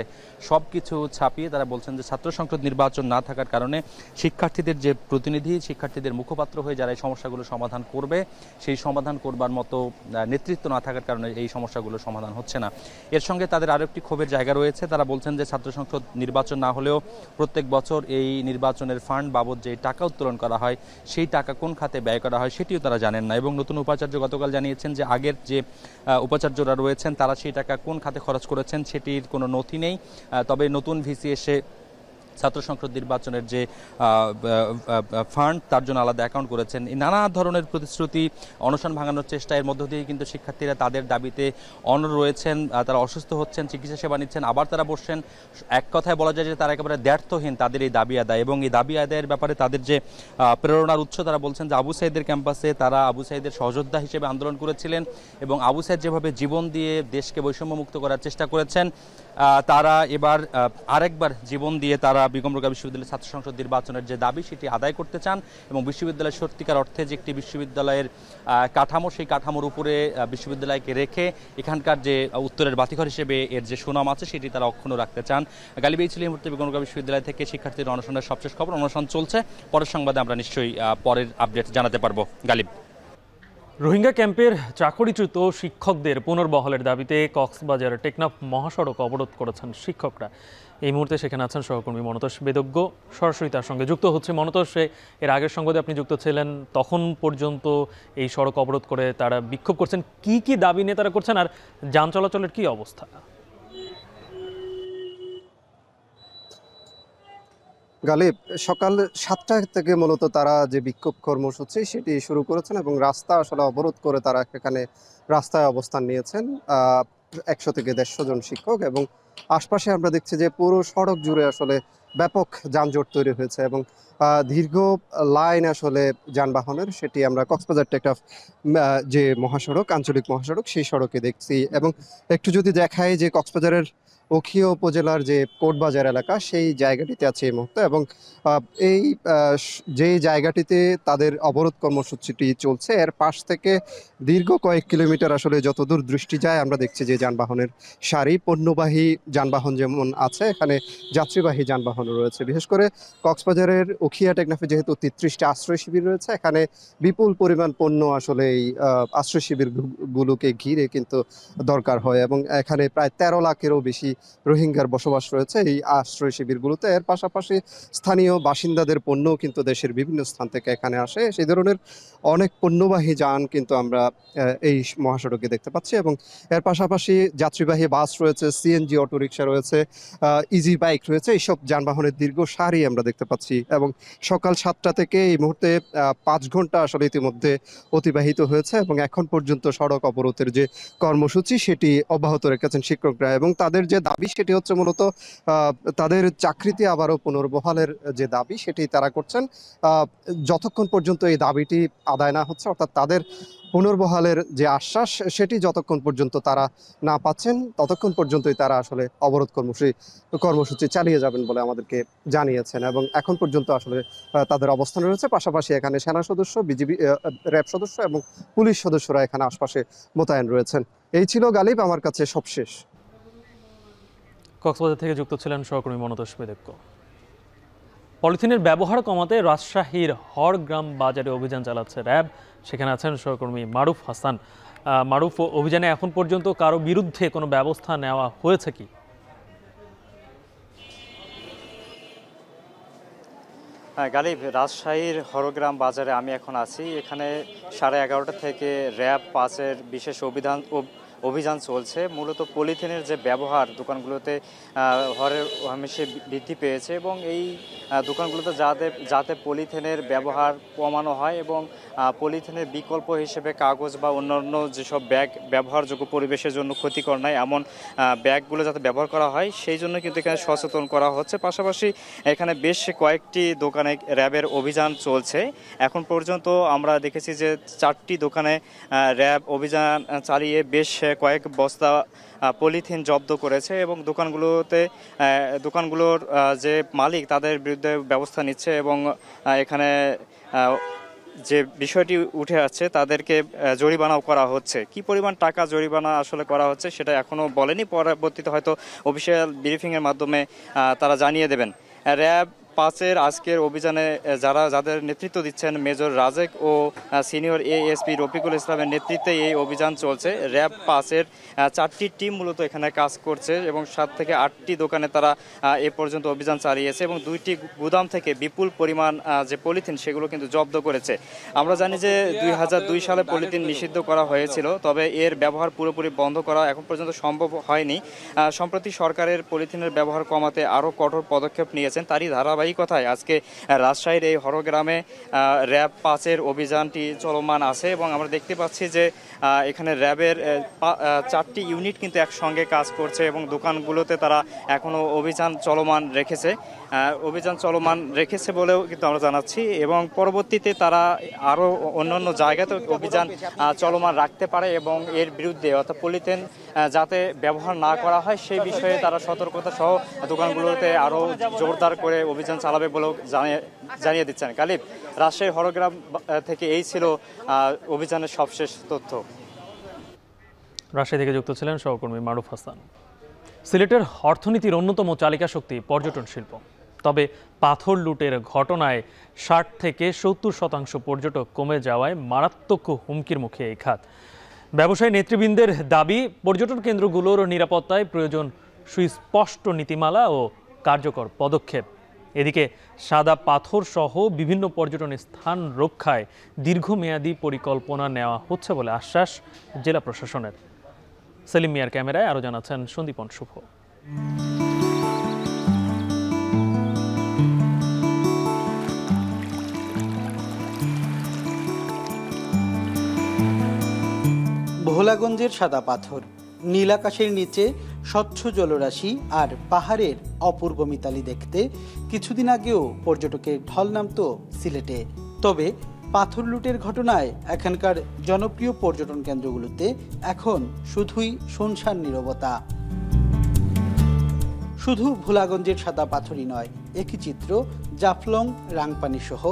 সব কিছু ছাপিয়ে তারা বলছেন যে ছাত্র সংসদ নির্বাচন না থাকার কারণে শিক্ষার্থীদের যে প্রতিনিধি, শিক্ষার্থীদের মুখপাত্র হয়ে যারা এই সমস্যাগুলো সমাধান করবে, সেই সমাধান করবার মতো নেতৃত্ব না থাকার কারণে এই সমস্যাগুলো সমাধান হচ্ছে না। এর সঙ্গে তাদের আরও একটি ক্ষোভের জায়গা রয়েছে। তারা বলছেন যে ছাত্র সংসদ নির্বাচন না হলেও প্রত্যেক বছর এই নির্বাচনের ফান্ড বাবদ যে টাকা উত্তোলন করা হয়, সেই টাকা কোন খাতে ব্যয় করা হয় সেটিও তারা জানেন না। এবং নতুন উপাচার্য গতকাল জানিয়েছেন যে আগের যে উপাচার্যরা রয়েছেন তারা সেই টাকা কোন খাতে খরচ করেছেন সেটির কোনো নথি নেই। তবে নতুন ভিসি এসে ছাত্র সংসদ নির্বাচনের যে ফান্ড তার জন্য আলাদা অ্যাকাউন্ট করেছেন। এই নানা ধরনের প্রতিশ্রুতি, অনশন ভাঙানোর চেষ্টা, এর মধ্য দিয়েই কিন্তু শিক্ষার্থীরা তাদের দাবিতে অনড় রয়েছেন। তারা অসুস্থ হচ্ছেন, চিকিৎসা সেবা নিচ্ছেন, আবার তারা বসছেন। এক কথায় বলা যায় যে তারা একেবারে দ্ব্যর্থহীন তাদের এই দাবি আদায়। এবং এই দাবি আদায়ের ব্যাপারে তাদের যে প্রেরণার উৎস, তারা বলছেন যে আবু সাঈদের ক্যাম্পাসে তারা আবু সাঈদের সহযোদ্ধা হিসেবে আন্দোলন করেছিলেন এবং আবু সাঈদ যেভাবে জীবন দিয়ে দেশকে বৈষম্যমুক্ত করার চেষ্টা করেছেন, তারা এবার আরেকবার জীবন দিয়ে তারা বেগম রোকেয়া বিশ্ববিদ্যালয়ের ছাত্র সংসদ নির্বাচনের যে দাবি সেটি আদায় করতে চান এবং বিশ্ববিদ্যালয়ের সত্যিকার অর্থে যে একটি বিশ্ববিদ্যালয়ের কাঠামো, সেই কাঠামোর উপরে বিশ্ববিদ্যালয়কে রেখে এখানকার যে উত্তরের বাতিঘর হিসেবে এর যে সুনাম আছে সেটি তারা অক্ষুণ্ণ রাখতে চান। গালিব, এই ছিল এই মুহূর্তে বেগম রোকেয়া বিশ্ববিদ্যালয় থেকে শিক্ষার্থীদের অনশনের সবশেষ খবর। অনশন চলছে, পরের সংবাদে আমরা নিশ্চয়ই পরের আপডেট জানাতে পারবো। গালিব। রোহিঙ্গা ক্যাম্পের চাকরিচ্যুত শিক্ষকদের পুনর্বহালের দাবিতে কক্সবাজার টেকনাফ মহাসড়ক অবরোধ করেছেন শিক্ষকরা। এই মুহূর্তে সেখানে আছেন সহকর্মী মনতোষ বেদজ্ঞ, সরাসরি তার সঙ্গে যুক্ত হচ্ছে। মনতোষ, এর আগের সংবাদে আপনি যুক্ত ছিলেন, তখন পর্যন্ত এই সড়ক অবরোধ করে তারা বিক্ষোভ করছেন, কি কি দাবি নিয়ে তারা করছেন আর যান চলাচলের কি অবস্থা? গালিব, সকাল 7টা থেকে মূলত তারা যে বিক্ষোভ কর্মসূচি সেটি শুরু করেছেন এবং রাস্তা আসলে অবরোধ করে তারা এখানে রাস্তায় অবস্থান নিয়েছেন 100 থেকে 150 জন শিক্ষক। এবং আশপাশে আমরা দেখছি যে পুরো সড়ক জুড়ে আসলে ব্যাপক যানজট তৈরি হয়েছে এবং দীর্ঘ লাইন আসলে যানবাহনের, সেটি আমরা কক্সবাজার টেকনাফ যে মহাসড়ক, আঞ্চলিক মহাসড়ক, সেই সড়কে দেখছি। এবং একটু যদি দেখায় যে কক্সবাজারের উখিয়া উপজেলার যে কোটবাজার এলাকা, সেই জায়গাটিতে আছে এই মুহূর্তে। এবং এই যে জায়গাটিতে তাদের অবরোধ কর্মসূচিটি চলছে, এর পাশ থেকে দীর্ঘ কয়েক কিলোমিটার আসলে যতদূর দৃষ্টি যায় আমরা দেখছি যে যানবাহনের সারি, পণ্যবাহী যানবাহন যেমন আছে, এখানে যাত্রীবাহী যানবাহনও রয়েছে। বিশেষ করে কক্সবাজারের উখিয়া টেকনাফে যেহেতু 33টা আশ্রয় শিবির রয়েছে, এখানে বিপুল পরিমাণ পণ্য আসলে এই আশ্রয় শিবিরগুলোকে ঘিরে কিন্তু দরকার হয়। এবং এখানে প্রায় 13 লাখেরও বেশি রোহিঙ্গার বসবাস রয়েছে এই আশ্রয় শিবিরগুলোতে। এর পাশাপাশি স্থানীয় বাসিন্দাদের পণ্যও কিন্তু দেশের বিভিন্ন স্থান থেকে এখানে আসে। সেই ধরনের অনেক পণ্যবাহী যান কিন্তু আমরা এই মহাসড়কে দেখতে পাচ্ছি। এবং এর পাশাপাশি যাত্রীবাহী বাস রয়েছে, সিএনজি অটোরিকশা রয়েছে, ইজি বাইক রয়েছে, এইসব যানবাহনের দীর্ঘ সারি আমরা দেখতে পাচ্ছি। এবং সকাল 7টা থেকে এই মুহূর্তে 5 ঘন্টা আসলে ইতিমধ্যে অতিবাহিত হয়েছে এবং এখন পর্যন্ত সড়ক অবরোধের যে কর্মসূচি সেটি অব্যাহত রেখেছেন শিক্ষকরা। এবং তাদের যে দাবি সেটি হচ্ছে মূলত তাদের চাকরিতে আবারও পুনর্বহালের যে দাবি সেটি তারা করছেন। যতক্ষণ পর্যন্ত এই দাবিটি আদায় না হচ্ছে, অর্থাৎ তাদের পুনর্বহালের যে আশ্বাস সেটি যতক্ষণ পর্যন্ত তারা না পাচ্ছেন, ততক্ষণ পর্যন্তই তারা আসলে অবরোধ কর্মসূচি চালিয়ে যাবেন বলে আমাদেরকে জানিয়েছেন। এবং এখন পর্যন্ত আসলে তাদের অবস্থান রয়েছে। পাশাপাশি এখানে সেনা সদস্য, বিজিবি, র্যাব সদস্য এবং পুলিশ সদস্যরা এখানে আশপাশে মোতায়েন রয়েছেন। এই ছিল গালিব আমার কাছে সবশেষ। কক্সবাজার থেকে যুক্ত ছিলেন সহকর্মী মনতোষ বেদজ্ঞ। পলিথিনের ব্যবহার কমাতে রাজশাহীর হরগ্রাম বাজারে অভিযান চালাচ্ছে র্যাব, সেখানে আছেন সহকর্মী মারুফ হাসান। মারুফ, অভিযানে এখন পর্যন্ত কারো বিরুদ্ধে কোনো ব্যবস্থা নেওয়া হয়েছে কি? গালিব, রাজশাহীর হরগ্রাম বাজারে আমি এখন আছি। এখানে 11:30 থেকে র্যাব 5-এর বিশেষ অভিযান চলছে। মূলত পলিথিনের যে ব্যবহার দোকানগুলোতে হরহামেশে বৃদ্ধি পেয়েছে এবং এই দোকানগুলোতে যাতে পলিথিনের ব্যবহার কমানো হয় এবং পলিথিনের বিকল্প হিসেবে কাগজ বা অন্যান্য যেসব ব্যাগ ব্যবহারযোগ্য, পরিবেশের জন্য ক্ষতিকর নয় এমন ব্যাগগুলো যাতে ব্যবহার করা হয়, সেই জন্য কিন্তু এখানে সচেতন করা হচ্ছে। পাশাপাশি এখানে বেশ কয়েকটি দোকানে র্যাবের অভিযান চলছে। এখন পর্যন্ত আমরা দেখেছি যে 4টি দোকানে র্যাব অভিযান চালিয়ে বেশ কয়েক বস্তা পলিথিন জব্দ করেছে এবং দোকানগুলোর যে মালিক তাদের বিরুদ্ধে ব্যবস্থা নিচ্ছে এবং এখানে যে বিষয়টি উঠে আসছে তাদেরকে জরিমানাও করা হচ্ছে। কি পরিমাণ টাকা জরিমানা আসলে করা হচ্ছে সেটা এখনো বলেনি, পরবর্তীতে হয়তো অফিসিয়াল ব্রিফিংয়ের মাধ্যমে তারা জানিয়ে দেবেন। র্যাব 5-এর আজকের অভিযানে যাদের নেতৃত্ব দিচ্ছেন মেজর রাজেক ও সিনিয়র এএসপি রফিকুল ইসলামের নেতৃত্বে এই অভিযান চলছে। র্যাব 5-এর 4টি টিম মূলত এখানে কাজ করছে এবং 7 থেকে 8টি দোকানে তারা এ পর্যন্ত অভিযান চালিয়েছে এবং 2টি গুদাম থেকে বিপুল পরিমাণ যে পলিথিন সেগুলো কিন্তু জব্দ করেছে। আমরা জানি যে 2002 সালে পলিথিন নিষিদ্ধ করা হয়েছিল, তবে এর ব্যবহার পুরোপুরি বন্ধ করা এখন পর্যন্ত সম্ভব হয়নি। সম্প্রতি সরকারের পলিথিনের ব্যবহার কমাতে আরও কঠোর পদক্ষেপ নিয়েছেন। তারই ধারাবাহিকতায় আজকে রাজশাহীর এই হরগ্রামে র্যাব 5-এর অভিযানটি চলমান আছে এবং আমরা দেখতে পাচ্ছি যে এখানে র্যাবের 4টি ইউনিট কিন্তু একসঙ্গে কাজ করছে এবং দোকানগুলোতে তারা এখনও অভিযান চলমান রেখেছে বলেও কিন্তু আমরা জানাচ্ছি এবং পরবর্তীতে তারা আরও অন্যান্য জায়গাতে অভিযান চলমান রাখতে পারে এবং এর বিরুদ্ধে অর্থাৎ পলিথিন যাতে ব্যবহার না করা হয় সেই বিষয়ে তারা সতর্কতা সহ দোকানগুলোতে আরও জোরদার করে অভিযান চালাবে বলেও জানিয়ে দিচ্ছেন। গালিব, রাজশাহী হরগ্রাম থেকে এই ছিল অভিযানের সবশেষ তথ্য। রাজশাহী থেকে যুক্ত ছিলেন সহকর্মী মারুফ হাসান। সিলেটের অর্থনীতির অন্যতম চালিকা শক্তি পর্যটন শিল্প, তবে পাথর লুটের ঘটনায় 60 থেকে 70% পর্যটক কমে যাওয়ায় মারাত্মক হুমকির মুখে এই খাত। ব্যবসায়ী নেতৃবৃন্দের দাবি, পর্যটন কেন্দ্রগুলোর নিরাপত্তায় প্রয়োজন সুস্পষ্ট নীতিমালা ও কার্যকর পদক্ষেপ। এদিকে সাদা পাথর সহ বিভিন্ন পর্যটন স্থান রক্ষায় দীর্ঘমেয়াদী পরিকল্পনা নেওয়া হচ্ছে বলে আশ্বাস জেলা প্রশাসনের। সেলিম মিয়ার ক্যামেরায় আরও জানাচ্ছেন সন্দীপন শুভ। ভোলাগঞ্জের সাদা পাথর, নীল আকাশের নিচে স্বচ্ছ জলরাশি আর পাহাড়ের অপূর্ব মিতালি দেখতে কিছুদিন আগেও পর্যটকের ঢল নামতো সিলেটে। তবে পাথর লুটের ঘটনায় এখানকার জনপ্রিয় পর্যটন কেন্দ্রগুলোতে এখন শুধুই শুনশান নীরবতা। শুধু ভোলাগঞ্জের সাদা পাথরই নয়, একই চিত্র জাফলং, রাংপানি সহ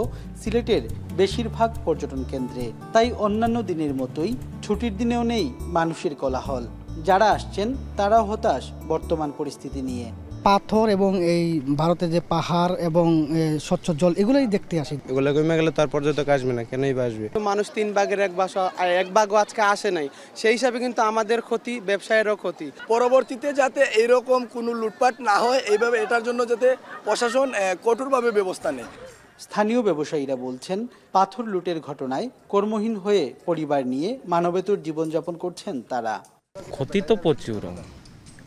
সিলেটের বেশিরভাগ পর্যটন কেন্দ্রে। তাই অন্যান্য দিনের মতোই ছুটির দিনেও নেই মানুষের কোলাহল। যারা আসছেন তারাও হতাশ বর্তমান পরিস্থিতি নিয়ে। পাথর এবং এই ভারতে যে পাহাড় এবং স্বচ্ছ জল এগুলোই দেখতে আসে। এগুলো কমে গেলে তার পর্যটক আসবে না, কেনই বা আসবে? মানুষ 3 ভাগের এক ভাগও আজকে আসে নাই, সেই হিসাবে কিন্তু আমাদের ক্ষতি, ব্যবসায়েরও ক্ষতি। পরবর্তীতে যাতে এরকম কোনো লুটপাট না হয়, এইভাবে এটার জন্য যাতে প্রশাসন কঠোরভাবে ব্যবস্থা নেয়। স্থানীয় ব্যবসায়ীরা বলছেন, পাথর লুটের ঘটনায় কর্মহীন হয়ে পরিবার নিয়ে মানবেতর জীবনযাপন করছেন তারা। ক্ষতি তো প্রচুর,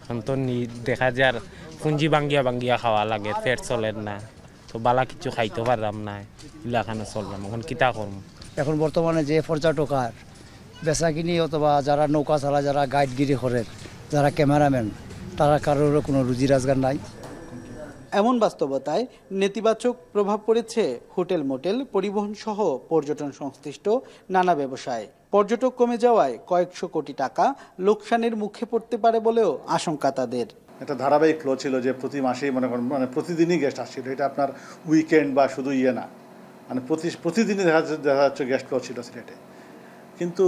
এখন তো দেখা যায় পুঁজি ভাঙ্গিয়া খাওয়া লাগে, পেট চলে না, তো বালা কিছু খাইতে পারলাম না, ইলাখানে চললাম, এখন কিতা করব। এখন বর্তমানে যে পর্যটক আর বেচা কিনি অথবা যারা নৌকা চালায়, যারা গাইডগিরি করে, যারা ক্যামেরাম্যান, তারা কারোর কোনো রুজি রোজগার নাই। এমন বাস্তবতায় নেতিবাচক প্রভাব পড়েছে হোটেল, মোটেল, পরিবহন সহ পর্যটন সংশ্লিষ্ট নানা ব্যবসায়। পর্যটক কমে যাওয়ায় কয়েকশো কোটি টাকা লোকসানের মুখে পড়তে পারে বলেও আশঙ্কা তাদের। একটা ধারাবাহিক ফ্লো ছিল যে প্রতি মাসেই মনে করেন প্রতিদিনই গেস্ট আসছিল। এটা আপনার উইকেন্ড বা শুধু না, প্রতিদিনই দেখা যাচ্ছে গেস্ট ফ্লো ছিল সিলেটে। কিন্তু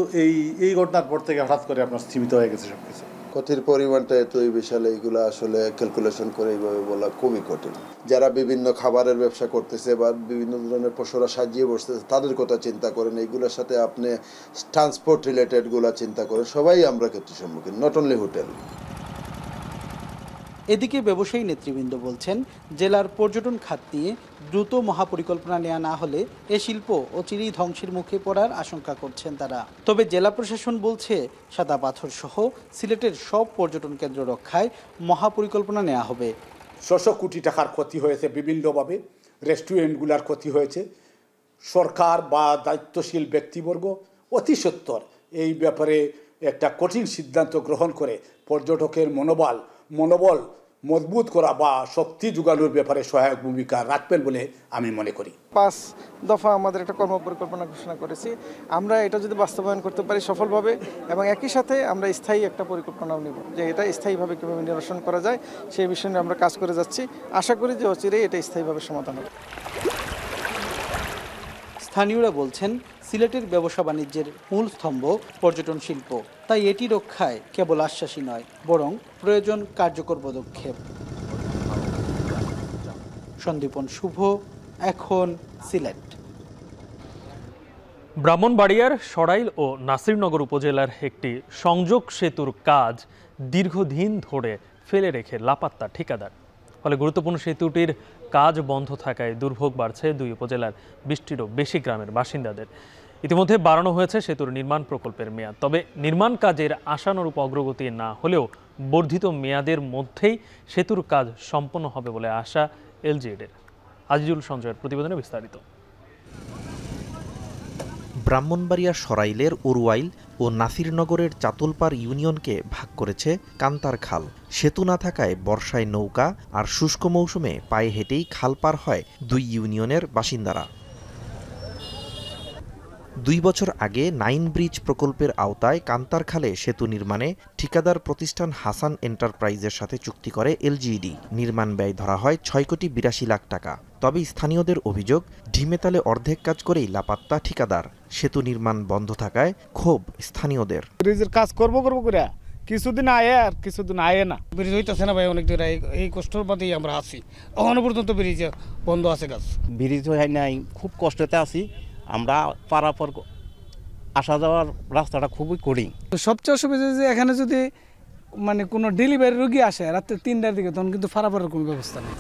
এই ঘটনার পর থেকে হঠাৎ করে আপনার স্থিমিত হয়ে গেছে সব কিছু। ক্ষতির পরিমাণটা এতই বিশাল, এইগুলো আসলে ক্যালকুলেশন করে এইভাবে বলা খুবই কঠিন। যারা বিভিন্ন খাবারের ব্যবসা করতেছে বা বিভিন্ন ধরনের পশুরা সাজিয়ে বসতেছে, তাদের কথা চিন্তা করেন, এইগুলোর সাথে আপনি ট্রান্সপোর্ট রিলেটেডগুলো চিন্তা করেন, সবাই আমরা ক্ষতির সম্মুখীন, নট অনলি হোটেল। এদিকে ব্যবসায়ী নেতৃবৃন্দ বলছেন, জেলার পর্যটন খাত নিয়ে দ্রুত মহাপরিকল্পনা নেওয়া না হলে এ শিল্প অচিরেই ধ্বংসের মুখে পড়ার আশঙ্কা করছেন তারা। তবে জেলা প্রশাসন বলছে, সাদা পাথর সহ সিলেটের সব পর্যটন কেন্দ্র রক্ষায় মহাপরিকল্পনা নেওয়া হবে। 600 কোটি টাকার ক্ষতি হয়েছে বিভিন্নভাবে, রেস্টুরেন্টগুলোর ক্ষতি হয়েছে। সরকার বা দায়িত্বশীল ব্যক্তিবর্গ অতি সত্বর এই ব্যাপারে একটা কঠিন সিদ্ধান্ত গ্রহণ করে পর্যটকের মনোবল মজবুত করা বা শক্তি যোগানোর ব্যাপারে সহায়ক ভূমিকা রাখবেন বলে আমি মনে করি। 5 দফা আমাদের একটা কর্মপরিকল্পনা ঘোষণা করেছি। আমরা এটা যদি বাস্তবায়ন করতে পারি সফলভাবে, এবং একই সাথে আমরা স্থায়ী একটা পরিকল্পনাও নেব যে এটা স্থায়ীভাবে কীভাবে নিরসন করা যায়, সেই বিষয়ে আমরা কাজ করে যাচ্ছি। আশা করি যে অচিরেই এটা স্থায়ীভাবে সমাধান হবে। স্থানীয়রা বলছেন সিলেটের ব্যবসা বাণিজ্যের মূল স্তম্ভ পর্যটন শিল্প, তাই এটি রক্ষায় কেবল আশ্বাসী নয়, বরং প্রয়োজন কার্যকর পদক্ষেপ। সন্দীপন শুভ, এখন সিলেট। ব্রাহ্মণবাড়িয়ার সরাইল ও নাসিরনগর উপজেলার একটি সংযোগ সেতুর কাজ দীর্ঘদিন ধরে ফেলে রেখে লাপাত্তা ঠিকাদার। ফলে গুরুত্বপূর্ণ সেতুটির কাজ বন্ধ থাকায় দুর্ভোগ বাড়ছে দুই উপজেলার 20টিরও বেশি গ্রামের বাসিন্দাদের। ইতিমধ্যে বাড়ানো হয়েছে সেতুর নির্মাণ প্রকল্পের মেয়াদ, তবে নির্মাণ কাজের আশানুরূপ অগ্রগতি না হলেও বর্ধিত মেয়াদের মধ্যেই সেতুর কাজ সম্পন্ন হবে বলে আশা এলজিইডির। আজিজুল সঞ্জয়ের প্রতিবেদনে বিস্তারিত। ব্রাহ্মণবাড়িয়া সরাইলের উরওয়াইল ও নাসিরনগরের চাতুলপাড় ইউনিয়নকে ভাগ করেছে কান্তার খাল। সেতু না থাকায় বর্ষায় নৌকা আর শুষ্ক মৌসুমে পায়ে হেঁটেই খাল পার হয় দুই ইউনিয়নের বাসিন্দারা। 2 বছর আগে 9 ব্রিজ প্রকল্পের আওতায় কান্তার খালে সেতু নির্মাণে ঠিকাদার প্রতিষ্ঠান হাসান এন্টারপ্রাইজের সাথে চুক্তি করে এলজিইডি। নির্মাণ ব্যয় ধরা হয় 6,82,00,000 টাকা। তবে স্থানীয়দের অভিযোগ, ঢিমেতালে অর্ধেক কাজ করেই লাপাত্তা ঠিকাদার। সেতু নির্মাণ বন্ধ থাকায় ক্ষোভ স্থানীয়দের। ব্রিজের কাজ করবো করে কিছুদিন আয়ে আর কিছুদিন আয়ে না, ব্রিজ হইতেছে না ভাই, অনেক দূর এই কষ্টের মধ্যেই আমরা আছি। এখনো পর্যন্ত ব্রিজ বন্ধ আছে কাজ, ব্রিজ হয় নাই, খুব কষ্টতে আছি আমরা। পারাপার আসা যাওয়ার রাস্তাটা খুবই কঠিন। সবচেয়ে অসুবিধা যে এখানে যদি কোনো ডেলিভারি রোগী আসে রাত্রে 3টার দিকে, তখন কিন্তু পারাপারের কোনো ব্যবস্থা নেই।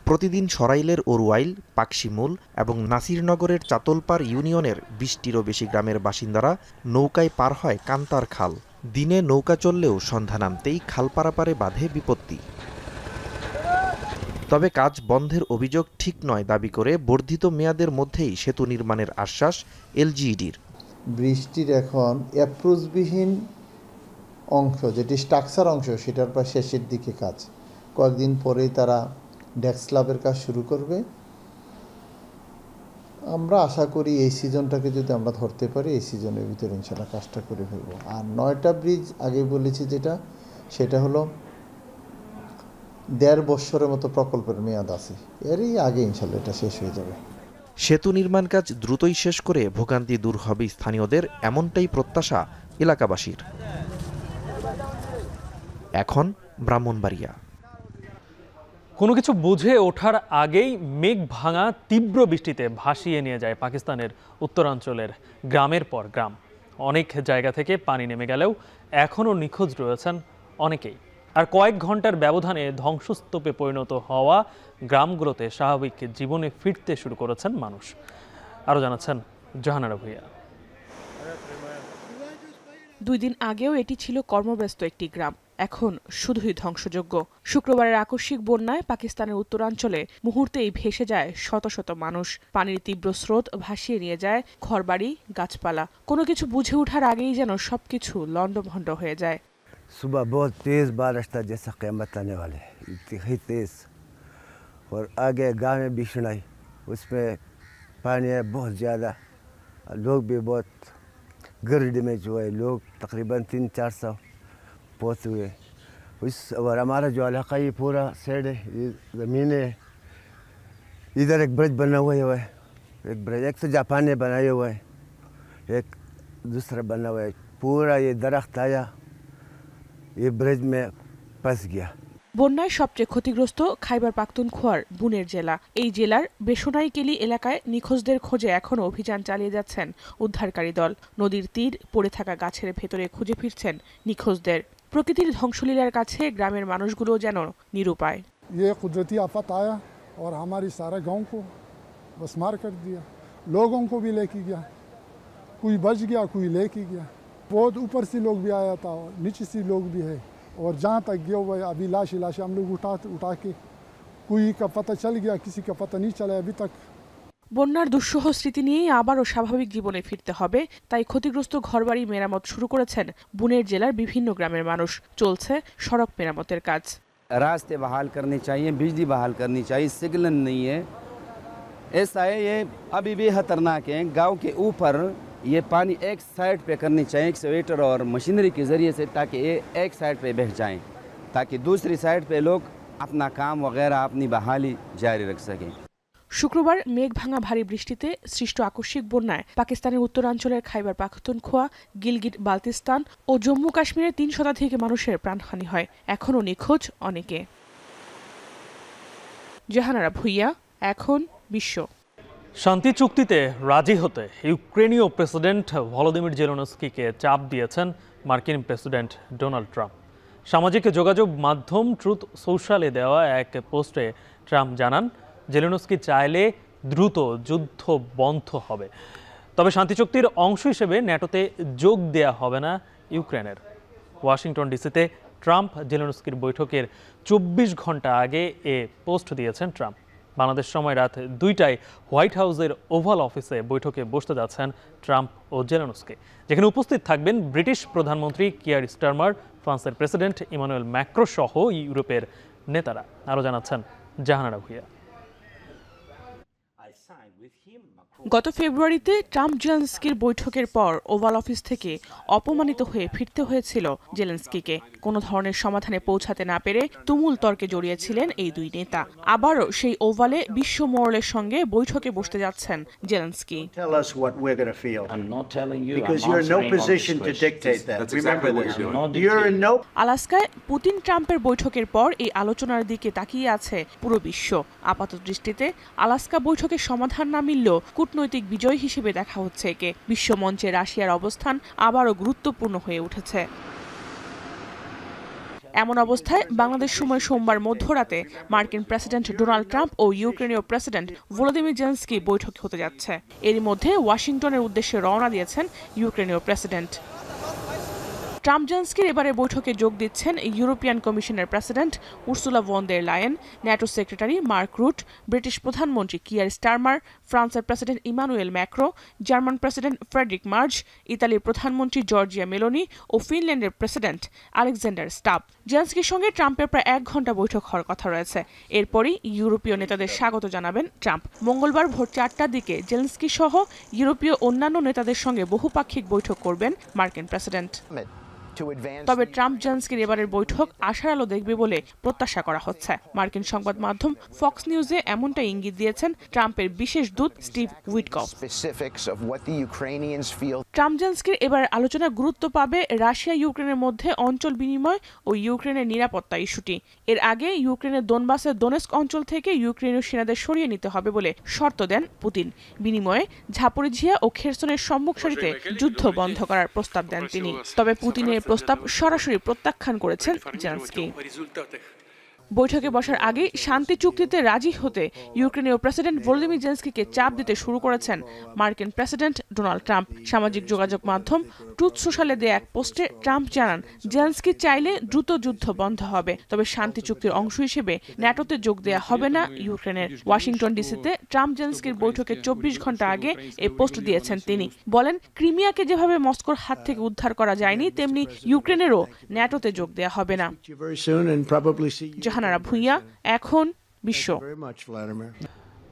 প্রতিদিন সরাইলের ওরওয়াইল, পাকশিমুল এবং নাসিরনগরের চাতলপাড় ইউনিয়নের 20টিরও বেশি গ্রামের বাসিন্দারা নৌকায় পার হয় কান্তার খাল। দিনে নৌকা চললেও সন্ধ্যা নামতেই খাল পারাপারে বাধে বিপত্তি। তবে কাজ বন্ধের অভিযোগ ঠিক নয় দাবি করে বর্ধিত মেয়াদের মধ্যেই সেতু নির্মাণের আশ্বাস এলজিইডির। বৃষ্টির এখন অ্যাপ্রোচবিহীন অংশ, যেটি স্ট্রাকচার অংশ, সেটার প্রায় শেষের দিকে কাজ। কয়েকদিন পরেই তারা ডেক স্ল্যাবের কাজ শুরু করবে। আমরা আশা করি এই সিজনটাকে যদি আমরা ধরতে পারি, এই সিজনের ভিতরে ইনশাল্লাহ কাজটা করে ফেলব। আর 9টা ব্রিজ আগে বলেছি সেটা হলো 1.5 বছরের মতো প্রকল্পের মেয়াদ আছে, এরই আগে ইনশাল্লাহ এটা শেষ হয়ে যাবে। সেতু নির্মাণ কাজ দ্রুতই শেষ করে ভোগান্তি দূর হবে স্থানীয়দের, এমনটাই প্রত্যাশা এলাকাবাসীর। এখন ব্রাহ্মণবাড়িয়া। কোনো কিছু বুঝে ওঠার আগেই মেঘ ভাঙা তীব্র বৃষ্টিতে ভাসিয়ে নিয়ে যায় পাকিস্তানের উত্তরাঞ্চলের গ্রামের পর গ্রাম। অনেক জায়গা থেকে পানি নেমে গেলেও এখনও নিখোঁজ রয়েছেন অনেকেই। আর কয়েক ঘন্টার ব্যবধানে ধ্বংসস্তূপে পরিণত হওয়া গ্রামগুলোতে স্বাভাবিক জীবনে ফিরতে শুরু করেছেন মানুষ। আরও জানাচ্ছেন জাহানারা ভূঁইয়া। 2 দিন আগেও এটি ছিল কর্মব্যস্ত একটি গ্রাম, এখন শুধুই ধ্বংসযোগ্য। শুক্রবারের আকস্মিক বন্যায় পাকিস্তানের উত্তরাঞ্চলে মুহূর্তেই ভেসে যায় শত শত মানুষ। পানির তীব্র স্রোত ভাসিয়ে নিয়ে যায় ঘরবাড়ি, গাছপালা। কোনো কিছু বুঝে ওঠার আগেই যেন সবকিছু লণ্ডভণ্ড হয়ে যায়। सुबह बहुत तेज़ बारिश था, जैसा क़यामत आने वाले, इतनी तेज़। और आगे गाँव में भी सुनाई, उसमें पानी है बहुत ज़्यादा, लोग भी बहुत गर्द में जो है, लोग तकरीबन 300-400 पहुँच हुए। और हमारा जो इलाका ये पूरा साइड है, ये ज़मीन है। इधर एक ब्रिज बना हुआ है, एक ब्रिज, एक तो जापान ने बनाया हुआ है, एक दूसरा बना हुआ है। पूरा ये दरख्त आया, ये ब्रिज में फंस गया। বন্যায় সবচেয়ে ক্ষতিগ্রস্ত খাইবার পাখতুনখোয়ার বুনের জেলা। এই জেলার বেসনাইকেলি এলাকায় নিখোঁজদের খোঁজে এখনও অভিযান চালিয়ে যাচ্ছেন উদ্ধারকারী দল। নদীর তীর, পড়ে থাকা গাছের ভেতরে খুঁজে ফিরছেন নিখোঁজদের। প্রকৃতির ধ্বংসলীলার কাছে গ্রামের মানুষগুলো যেন নিরুপায়। ये कुदरती आफत आया और हमारी सारे गांव को बस मार कर दिया, लोगों को भी लेके गया, कोई बच गया कोई लेके गया। बहुत ऊपर से लोग भी आया था और नीचे से लोग भी है, और जहाँ तक गया हुआ है अभी लाश हम लोग उठा के कोई का पता चल गया, किसी का पता नहीं चला अभी तक। বন্যার দুঃসহ স্মৃতি নিয়েই আবারও স্বাভাবিক জীবনে ফিরতে হবে, তাই ক্ষতিগ্রস্ত ঘরবাড়ি মেরামত শুরু করেছেন বুনের জেলার বিভিন্ন গ্রামের মানুষ। চলছে সড়ক মেরামতের কাজ। रास्ते बहाल करने चाहिए, बिजली बहाल करनी चाहिए, सिग्नल नहीं है। ऐसा है, ये अभी भी खतरनाक है। गाँव के ऊपर ये पानी एक साइड पे करनी चाहिए एक्सवेटर और मशीनरी के ज़रिए से, ताकि ये एक साइड पे बह जाएं, ताकि दूसरी साइड पे लोग अपना काम वगैरह अपनी बहाली जारी रख सकें। শুক্রবার মেঘ ভাঙা ভারী বৃষ্টিতে সৃষ্ট আকস্মিক বন্যায় পাকিস্তানের উত্তরাঞ্চলের খাইবার পাখতুনখোয়া, গিলগিট বালতিস্তান ও জম্মু কাশ্মীরের ৩ শতাধিক মানুষের প্রাণহানি হয়। এখনও নিখোঁজ অনেকে। জাহানারা ভুইয়া, এখন বিশ্ব। শান্তি চুক্তিতে রাজি হতে ইউক্রেনীয় প্রেসিডেন্ট ভলোদিমির জেলেনস্কিকে চাপ দিয়েছেন মার্কিন প্রেসিডেন্ট ডোনাল্ড ট্রাম্প। সামাজিক যোগাযোগ মাধ্যম ট্রুথ সোশ্যালে দেওয়া এক পোস্টে ট্রাম্প জানান, জেলেনস্কি চাইলে দ্রুত যুদ্ধ বন্ধ হবে, তবে শান্তি চুক্তির অংশ হিসেবে ন্যাটোতে যোগ দেয়া হবে না ইউক্রেনের। ওয়াশিংটন ডিসিতে ট্রাম্প জেলেনস্কির বৈঠকের ২৪ ঘন্টা আগে এ পোস্ট দিয়েছেন ট্রাম্প। বাংলাদেশ সময় রাত ২টায় হোয়াইট হাউসের ওভাল অফিসে বৈঠকে বসতে যাচ্ছেন ট্রাম্প ও জেলেনস্কি, যেখানে উপস্থিত থাকবেন ব্রিটিশ প্রধানমন্ত্রী কিয়ার স্টারমার, ফ্রান্সের প্রেসিডেন্ট ইমানুয়েল ম্যাক্রো সহ ইউরোপের নেতারা। আরও জানাচ্ছেন জাহানারা ভুইয়া। গত ফেব্রুয়ারিতে ট্রাম্প জেলেনস্কির বৈঠকের পর ওভাল অফিস থেকে অপমানিত হয়ে ফিরতে হয়েছিল জেলেনস্কিকে। কোনো ধরনের সমাধানে পৌঁছাতে না পেরে তুমুল তর্কে জড়িয়েছিলেন এই দুই নেতা। আবারও সেই ওভালে বিশ্ব মোড়লের সঙ্গে বৈঠকে বসতে যাচ্ছেন জেলেনস্কি। আলাস্কায় পুতিন ট্রাম্পের বৈঠকের পর এই আলোচনার দিকে তাকিয়ে আছে পুরো বিশ্ব। আপাত দৃষ্টিতে আলাস্কা বৈঠকের সমাধান না মিললেও কূটনৈতিক বিজয় হিসেবে দেখা হচ্ছে একে। বিশ্বমঞ্চে রাশিয়ার অবস্থান আবারও গুরুত্বপূর্ণ হয়ে উঠেছে। এমন অবস্থায় বাংলাদেশ সময় সোমবার মধ্যরাতে মার্কিন প্রেসিডেন্ট ডোনাল্ড ট্রাম্প ও ইউক্রেনীয় প্রেসিডেন্ট ভলোদিমির জেলেনস্কি বৈঠক হতে যাচ্ছে। এরই মধ্যে ওয়াশিংটনের উদ্দেশ্যে রওনা দিয়েছেন ইউক্রেনীয় প্রেসিডেন্ট। ট্রাম্প জেলেনস্কির এবারে বৈঠকে যোগ দিচ্ছেন ইউরোপিয়ান কমিশনের president Ursula von der Leyen, NATO secretary Mark Rutte, British প্রধানমন্ত্রী কিয়ার স্টারমার, ফ্রান্সের president Emmanuel Macron, German president Friedrich Merz, ইতালির প্রধানমন্ত্রী জর্জিয়া মেলোনি ও ফিনল্যান্ডের প্রেসিডেন্ট আলেকজান্ডার স্টাব। জেলেনস্কির সঙ্গে ট্রাম্পের প্রায় ১ ঘণ্টা বৈঠক হওয়ার কথা রয়েছে। এরপরই ইউরোপীয় নেতাদের স্বাগত জানাবেন ট্রাম্প। মঙ্গলবার ভোর ৪টার দিকে জেলেনস্কি সহ ইউরোপীয় অন্যান্য নেতাদের সঙ্গে বহুপাক্ষিক বৈঠক করবেন মার্কিন প্রেসিডেন্ট। তবে ট্রাম্প জেলেনস্কির এবারের বৈঠক আশার আলো দেখবে বলে প্রত্যাশা করা হচ্ছে। মার্কিন সংবাদ মাধ্যম ফক্স নিউজে এমনটা ইঙ্গিত দিয়েছেন ট্রাম্পের বিশেষ দূত স্টিভ উইটকফ। ট্রাম্প জেলেনস্কির এবার আলোচনা গুরুত্ব পাবে রাশিয়া ইউক্রেনের মধ্যে অঞ্চল বিনিময় ও ইউক্রেনের নিরাপত্তা ইস্যুটি। এর আগে ইউক্রেনের দোনবাসের দোনেস্ক অঞ্চল থেকে ইউক্রেনীয় সেনাদের সরিয়ে নিতে হবে বলে শর্ত দেন পুতিন। বিনিময়ে ঝাপরিঝিয়া ও খেরসনের সম্মুখ সারিতে যুদ্ধ বন্ধ করার প্রস্তাব দেন তিনি। তবে পুতিনের প্রস্তাব সরাসরি প্রত্যাখ্যান করেছেন জেলেনস্কি। বৈঠকে বসার আগে শান্তি চুক্তিতে রাজি হতে ইউক্রেনীয় প্রেসিডেন্ট ভলোদিমির জেলেনস্কিকে চাপ দিতে শুরু করেছেন মার্কিন প্রেসিডেন্ট ডোনাল্ড ট্রাম্প। সামাজিক যোগাযোগ মাধ্যম ট্রুথ সোশ্যালে দেয়া এক পোস্টে ট্রাম্প জানান, জেলেনস্কি চাইলে দ্রুত যুদ্ধ বন্ধ হবে, তবে শান্তি চুক্তির অংশ হিসেবে ন্যাটোতে যোগ দেয়া হবে না ইউক্রেনের। ওয়াশিংটন ডিসিতে ট্রাম্প জেলেনস্কির বৈঠকের ২৪ ঘন্টা আগে এই পোস্ট দিয়েছেন তিনি। বলেন, ক্রিমিয়াকে যেভাবে মস্কোর হাত থেকে উদ্ধার করা যায়নি, তেমনি ইউক্রেনেরও ন্যাটোতে যোগ দেয়া হবে না। জাহানারা ভুইয়া, এখন বিশ্ব।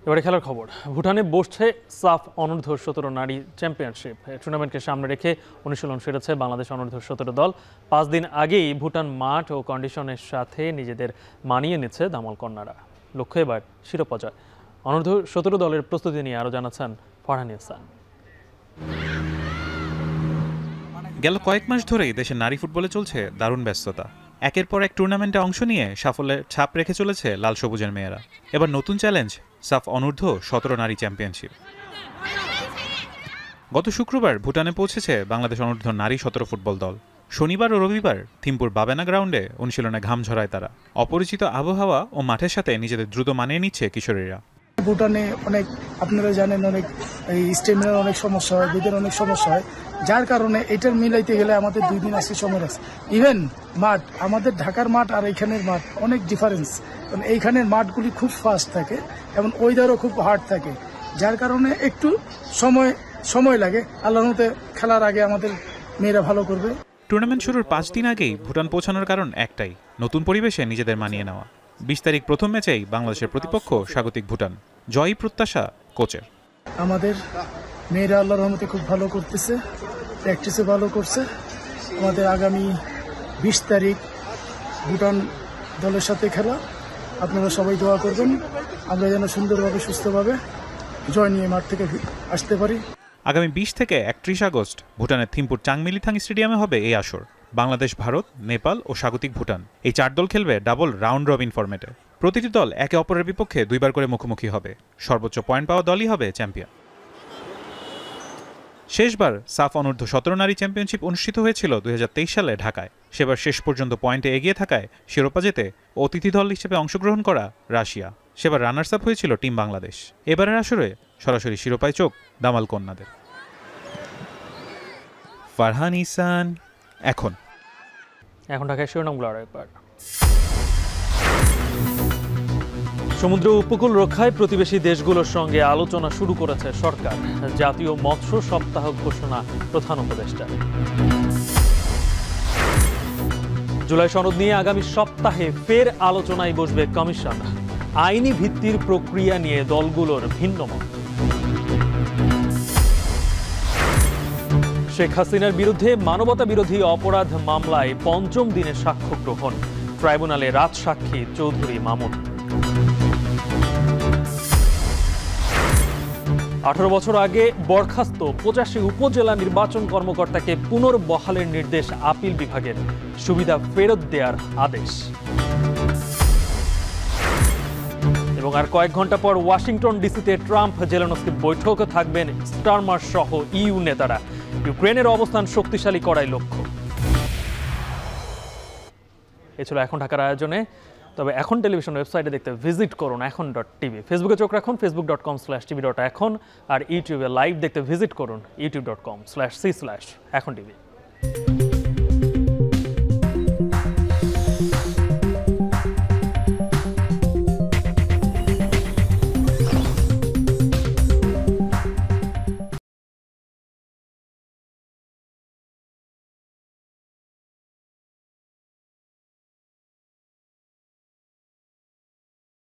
এবারে খেলার খবর। ভুটানে বসছে সাফ অনূর্ধ্ব-17 নারী চ্যাম্পিয়নশিপ। টুর্নামেন্টকে সামনে রেখে অনুশীলন সেরেছে বাংলাদেশ অনূর্ধ্ব-17 দল। 5 দিন আগেই ভুটান মাঠ ও কন্ডিশনের সাথে নিজেদের মানিয়ে নিচ্ছে দামাল কন্যারা। লক্ষ্য এবার শিরোপা জয়। অনূর্ধ্ব-17 দলের প্রস্তুতি নিয়ে আরও জানাচ্ছেন ফারহান ইহসান। গেল কয়েক মাস ধরেই দেশের নারী ফুটবলে চলছে দারুণ ব্যস্ততা। একের পর এক টুর্নামেন্টে অংশ নিয়ে সাফল্যের ছাপ রেখে চলেছে লাল সবুজের মেয়েরা। এবার নতুন চ্যালেঞ্জ সাফ অনূর্ধ্ব-17 নারী চ্যাম্পিয়নশিপ। গত শুক্রবার ভুটানে পৌঁছেছে বাংলাদেশ অনূর্ধ্ব নারী 17 ফুটবল দল। শনিবার ও রবিবার থিম্পুর বাবেনা গ্রাউন্ডে অনুশীলনে ঘাম ঝরায় তারা। অপরিচিত আবহাওয়া ও মাঠের সাথে নিজেদের দ্রুত মানিয়ে নিচ্ছে কিশোরীরা। ভুটানে অনেক, আপনারা জানেন, অনেক এই স্টেমিনার অনেক সমস্যা হয়, দুধের অনেক সমস্যা হয়, যার কারণে এটার মিলাইতে গেলে আমাদের 2 দিন আসছে সময় আছে। ইভেন মাঠ, আমাদের ঢাকার মাঠ আর এইখানের মাঠ অনেক ডিফারেন্স। কারণ এইখানের মাঠগুলি খুব ফাস্ট থাকে এবং ওয়েদারও খুব হার্ড থাকে, যার কারণে একটু সময় লাগে। আল্লাহর মতে খেলার আগে আমাদের মেয়েরা ভালো করবে। টুর্নামেন্ট শুরুর 5 দিন আগেই ভুটান পৌঁছানোর কারণ একটাই, নতুন পরিবেশে নিজেদের মানিয়ে নেওয়া। 20 তারিখ প্রথম ম্যাচেই বাংলাদেশের প্রতিপক্ষ স্বাগতিক ভুটান। জয়ী প্রত্যাশা কোচের। আমাদের মেয়েরা আল্লাহর রহমতে খুব ভালো করতেছে, প্র্যাকটিসে ভালো করছে। আমাদের আগামী 20 তারিখ ভুটান দলের সাথে খেলা, আপনারা সবাই দোয়া করবেন। আমরা যেন সুন্দরভাবে সুস্থভাবে জয় নিয়ে মাঠ থেকে আসতে পারি। আগামী 20 থেকে 31 আগস্ট ভুটানের থিম্পুর চাংমিলিথাং স্টেডিয়ামে হবে এই আসর। বাংলাদেশ, ভারত, নেপাল ও স্বাগতিক ভুটান এই 4 দল খেলবে ডাবল রাউন্ড রবিন ফরম্যাটে। প্রতিটি দল একে অপরের বিপক্ষে 2 বার করে মুখোমুখি হবে। সর্বোচ্চ পয়েন্ট পাওয়া দলই হবে চ্যাম্পিয়ন। শেষবার সাফ অনূর্ধ্ব 17 নারী চ্যাম্পিয়নশিপ অনুষ্ঠিত হয়েছিল 2023 সালে ঢাকায়। সেবার শেষ পর্যন্ত পয়েন্টে এগিয়ে থাকায় শিরোপা জেতে অতিথি দল হিসেবে অংশগ্রহণ করা রাশিয়া। সেবার রানার্স আপ হয়েছিল টিম বাংলাদেশ। এবারের আসরে সরাসরি শিরোপায় চোখ দামাল কন্যাদের। ফারহান ইসান, এখন ঢাকায় শিরোনামগুলো আরও একবার। সমুদ্র উপকূল রক্ষায় প্রতিবেশী দেশগুলোর সঙ্গে আলোচনা শুরু করেছে সরকার। জাতীয় মৎস্য সপ্তাহ ঘোষণা প্রধান উপদেষ্টা। জুলাই সনদ নিয়ে আগামী সপ্তাহে ফের আলোচনায় বসবে কমিশন। আইনি ভিত্তির প্রক্রিয়া নিয়ে দলগুলোর ভিন্ন মত। শেখ হাসিনার বিরুদ্ধে মানবতা বিরোধী অপরাধ মামলায় 5ম দিনে সাক্ষ্য গ্রহণ। ট্রাইব্যুনালে রাজসাক্ষী চৌধুরী মামুন। 18 বছর আগে বরখাস্ত 85 উপজেলা নির্বাচন কর্মকর্তাকে পুনর্বহালের নির্দেশ আপিল বিভাগের। সুবিধা ফেরত দেওয়ার আদেশ। এবং আর কয়েক ঘন্টা পর ওয়াশিংটন ডিসিতে ট্রাম্প জেলেনস্কি বৈঠকে থাকবেন স্টারমার সহ ইইউ নেতারা। ইউক্রেনের অবস্থান শক্তিশালী করাই লক্ষ্য। এ ছিল এখন ঢাকার আয়োজনে। তবে এখন টেলিভিশন ওয়েবসাইটে দেখতে ভিজিট করুন এখন.tv। ফেসবুকে চোখ রাখুন facebook.com/tv.এখন। আর ইউটিউবে লাইভ দেখতে ভিজিট করুন youtube.com/c/echontv।